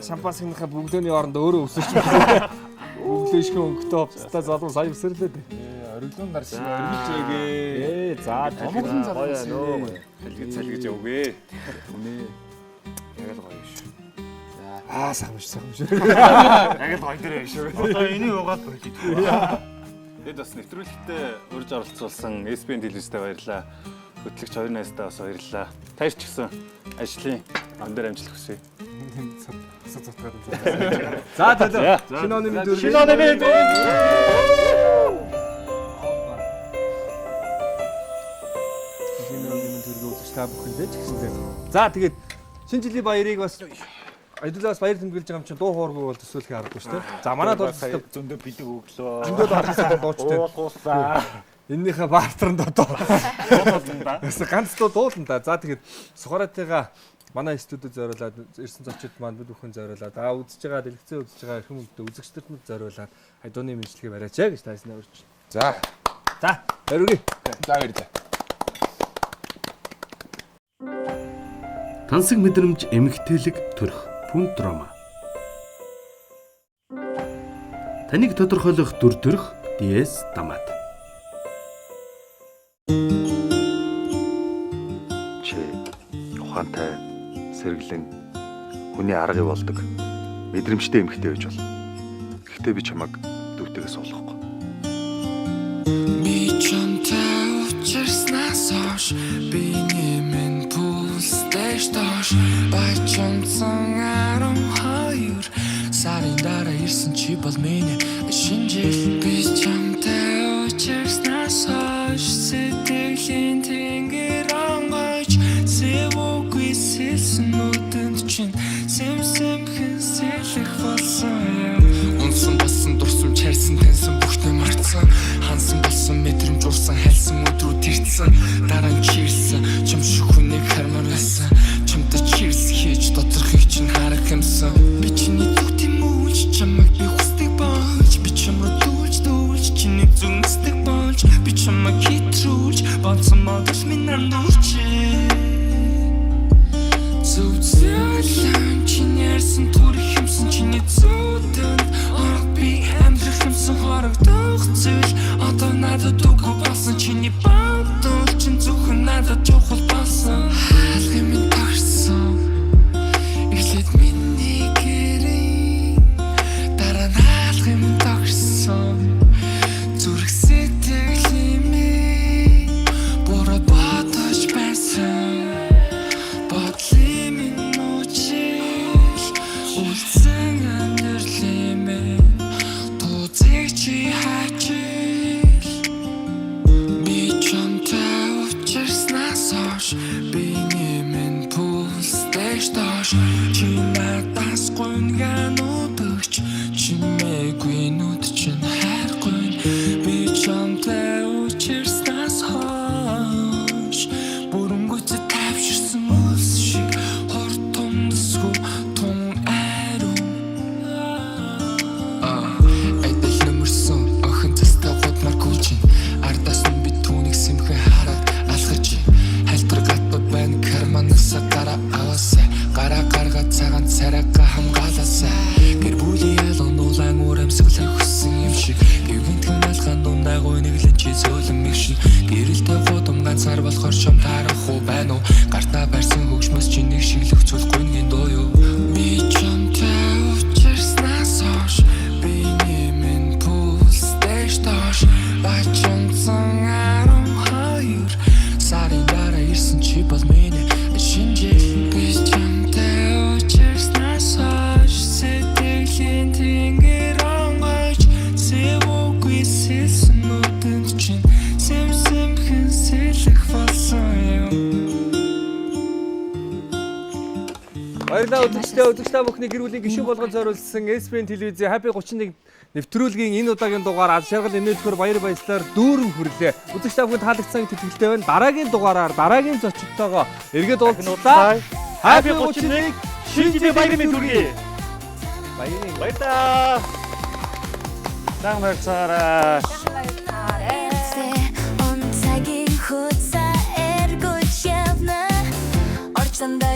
шампансныхаа бүгдөөний оронд өөрөө өсөж байна. Өглөөшгөө өнгөтэй хувцастай залуу сая өсөрлөө дээ. Ориглон нар шиг өргөж ээгээ. за Томхон залуу Салгиж явгээ. Яг л гоё шүү. Сайхан шүү. Яг л гоё дээрээ шүү. одоо энийг угаад болчих. Тэгэд бас нэвтрүүлэгтээ урьж оролцуулсан SBN телевизтэй баярлалаа. Хөтлөгч хоёр найзтай бас баярлалаа. Тааш ч гэсэн ажлын ан дээр амжилт хүсье. За шинэ оны мэд Шинэ оны мэд. За тэгээд шинэ жилийн баярыг бас Айдуулаас баяр тэмдэглэж байгаа юм чинь дуу хооргүй бол төсөөлөх аргагүй шүү дээ. За манай бол зөндөө бэлэг өглөө. зөндөө дуусан дуучтай. Уулаа. Эннийхээ баартранд одоо ганц дуулна да. За тэгээд Сухаратыгаа манай студид зориулаад ирсэн зочид маань бид бүхэн зориулаад үзэж байгаа дэлгэцээ үзэж байгаа эрхэм хүндэт үзэгчдэрт нь зориулаад Айдууны мэдлэгээ бариач гэж тайснаа урьж. За Баяргий. за баярлалаа. Тансаг мэдрэмж эмгтээлэг төрх Пүнт Рома. Таныг тодорхойлох дүр төрх DS Дамат. Чи ухаантай, сэргэлэн, хүний аргыг болдог. Мэдрэмжтэй эмэгтэй байж бол. Гэхдээ би чамайг дүүтэйгээс олохгүй. Би чамтай уулзснаас хойш би нэмэн пулстэйш доош бачамсан 12 сарын дараа ирсэн чи бол миний шинжил би чамтай уулзснаас хойш сэтгэлийн тэнгэр онгойч сэвгүй сэлсэн нүдэнд чин сэм хэсэлэх болсон унсан басан дурсам чарсан таньсан бүхнээ марцсан хансан болсон мэдрэмж урсан хайлсан өдрүүд тэрцсэн дараа нь чирсэн чам шиг хүнийг хармарласан чамтай чирс хийж доторхыг чинь харах юмсан би чиний зүгт юм уу чамайг би хүсдэг болж би чамруу дүүлж чиний зүгсдэг болж би чамайг хитрүүлж бонцсон модос минь нандууч Зүзэлэн чиний ярьсан түрх юмсан чиний зүудэнд би амьдрах юмсан хорогдох зүйл одоо надад үгүй болсон чиний бандул чин зөвхөн надад чухал болсон хаалгын минь тарсан эхлээд миний гэрээ дараа нь хаалгын минь тарсан зүрх сэтгэлийн минь бороо бодож байсан бодлын минь нүчил үлдсэн амьдралын минь тузыг чи хачил би чамтай уулзснаас хойш би нэмэн пулстэйш доош чи надаас гүнгэн өдөгч чимээгүй нүд чин хайргүй би чамтай уулзснаас хойш бүрэнгүйц тавширсан ус шиг хортомсгүй тун айруу Айдал нөмөрсөн охин тастаа гудмар гүйчин ардаас нь би түүнийг сэмхэн хараад алхаж хайлтар гатбад байна карманасаа гараа аваасаа гараа гаргаад цагаан царайгаа хамгаалаасаа гэр бүлийн ялан улаан урамсгалыг хүссэн юм шиг гівгэнтхэн алхаан дундаа гойныглэн чи зөөлөн мэгшин гэрэлтэй гудам ганцаар болохоор шам тарах уу байна уу гартаа барьсан хөгжмөс чинийг шиглэх цул гүйнгийн дуу юу би чамтай уулзснаас хойш би нэмэн пулстэйш доош бачамсан 12 сарын дараа ирсэн чи бол миний шинжил би чамтай уулзснаас хойш сэтгэлийн тэнгэр онгойч сэвгүй сэлсэн нүдэнд чин сэм хэсэлэх болсон юм Баярлалаа үзэгчдээ бүхний гэр бүлийн гишүүн болгон зориулсан SBN телевизийн Happy 31 нэвтрүүлгийн энэ удаагийн дугаараар шаргал инээлбэр баяр баясгалаар дүүрэн хүрлээ. Үзэгчдээ бүхэнд таалагдсан тэтгэлтэй байна. Дараагийн дугаараар дараагийн зочдтойгоо эргээд уулзлаа. Happy 31 шинжлэх баярын мэнд хүргэе. Баярлалаа. Сайн байцаарай. On цагийн хуцаа эргүүлж явна. Орчсандаа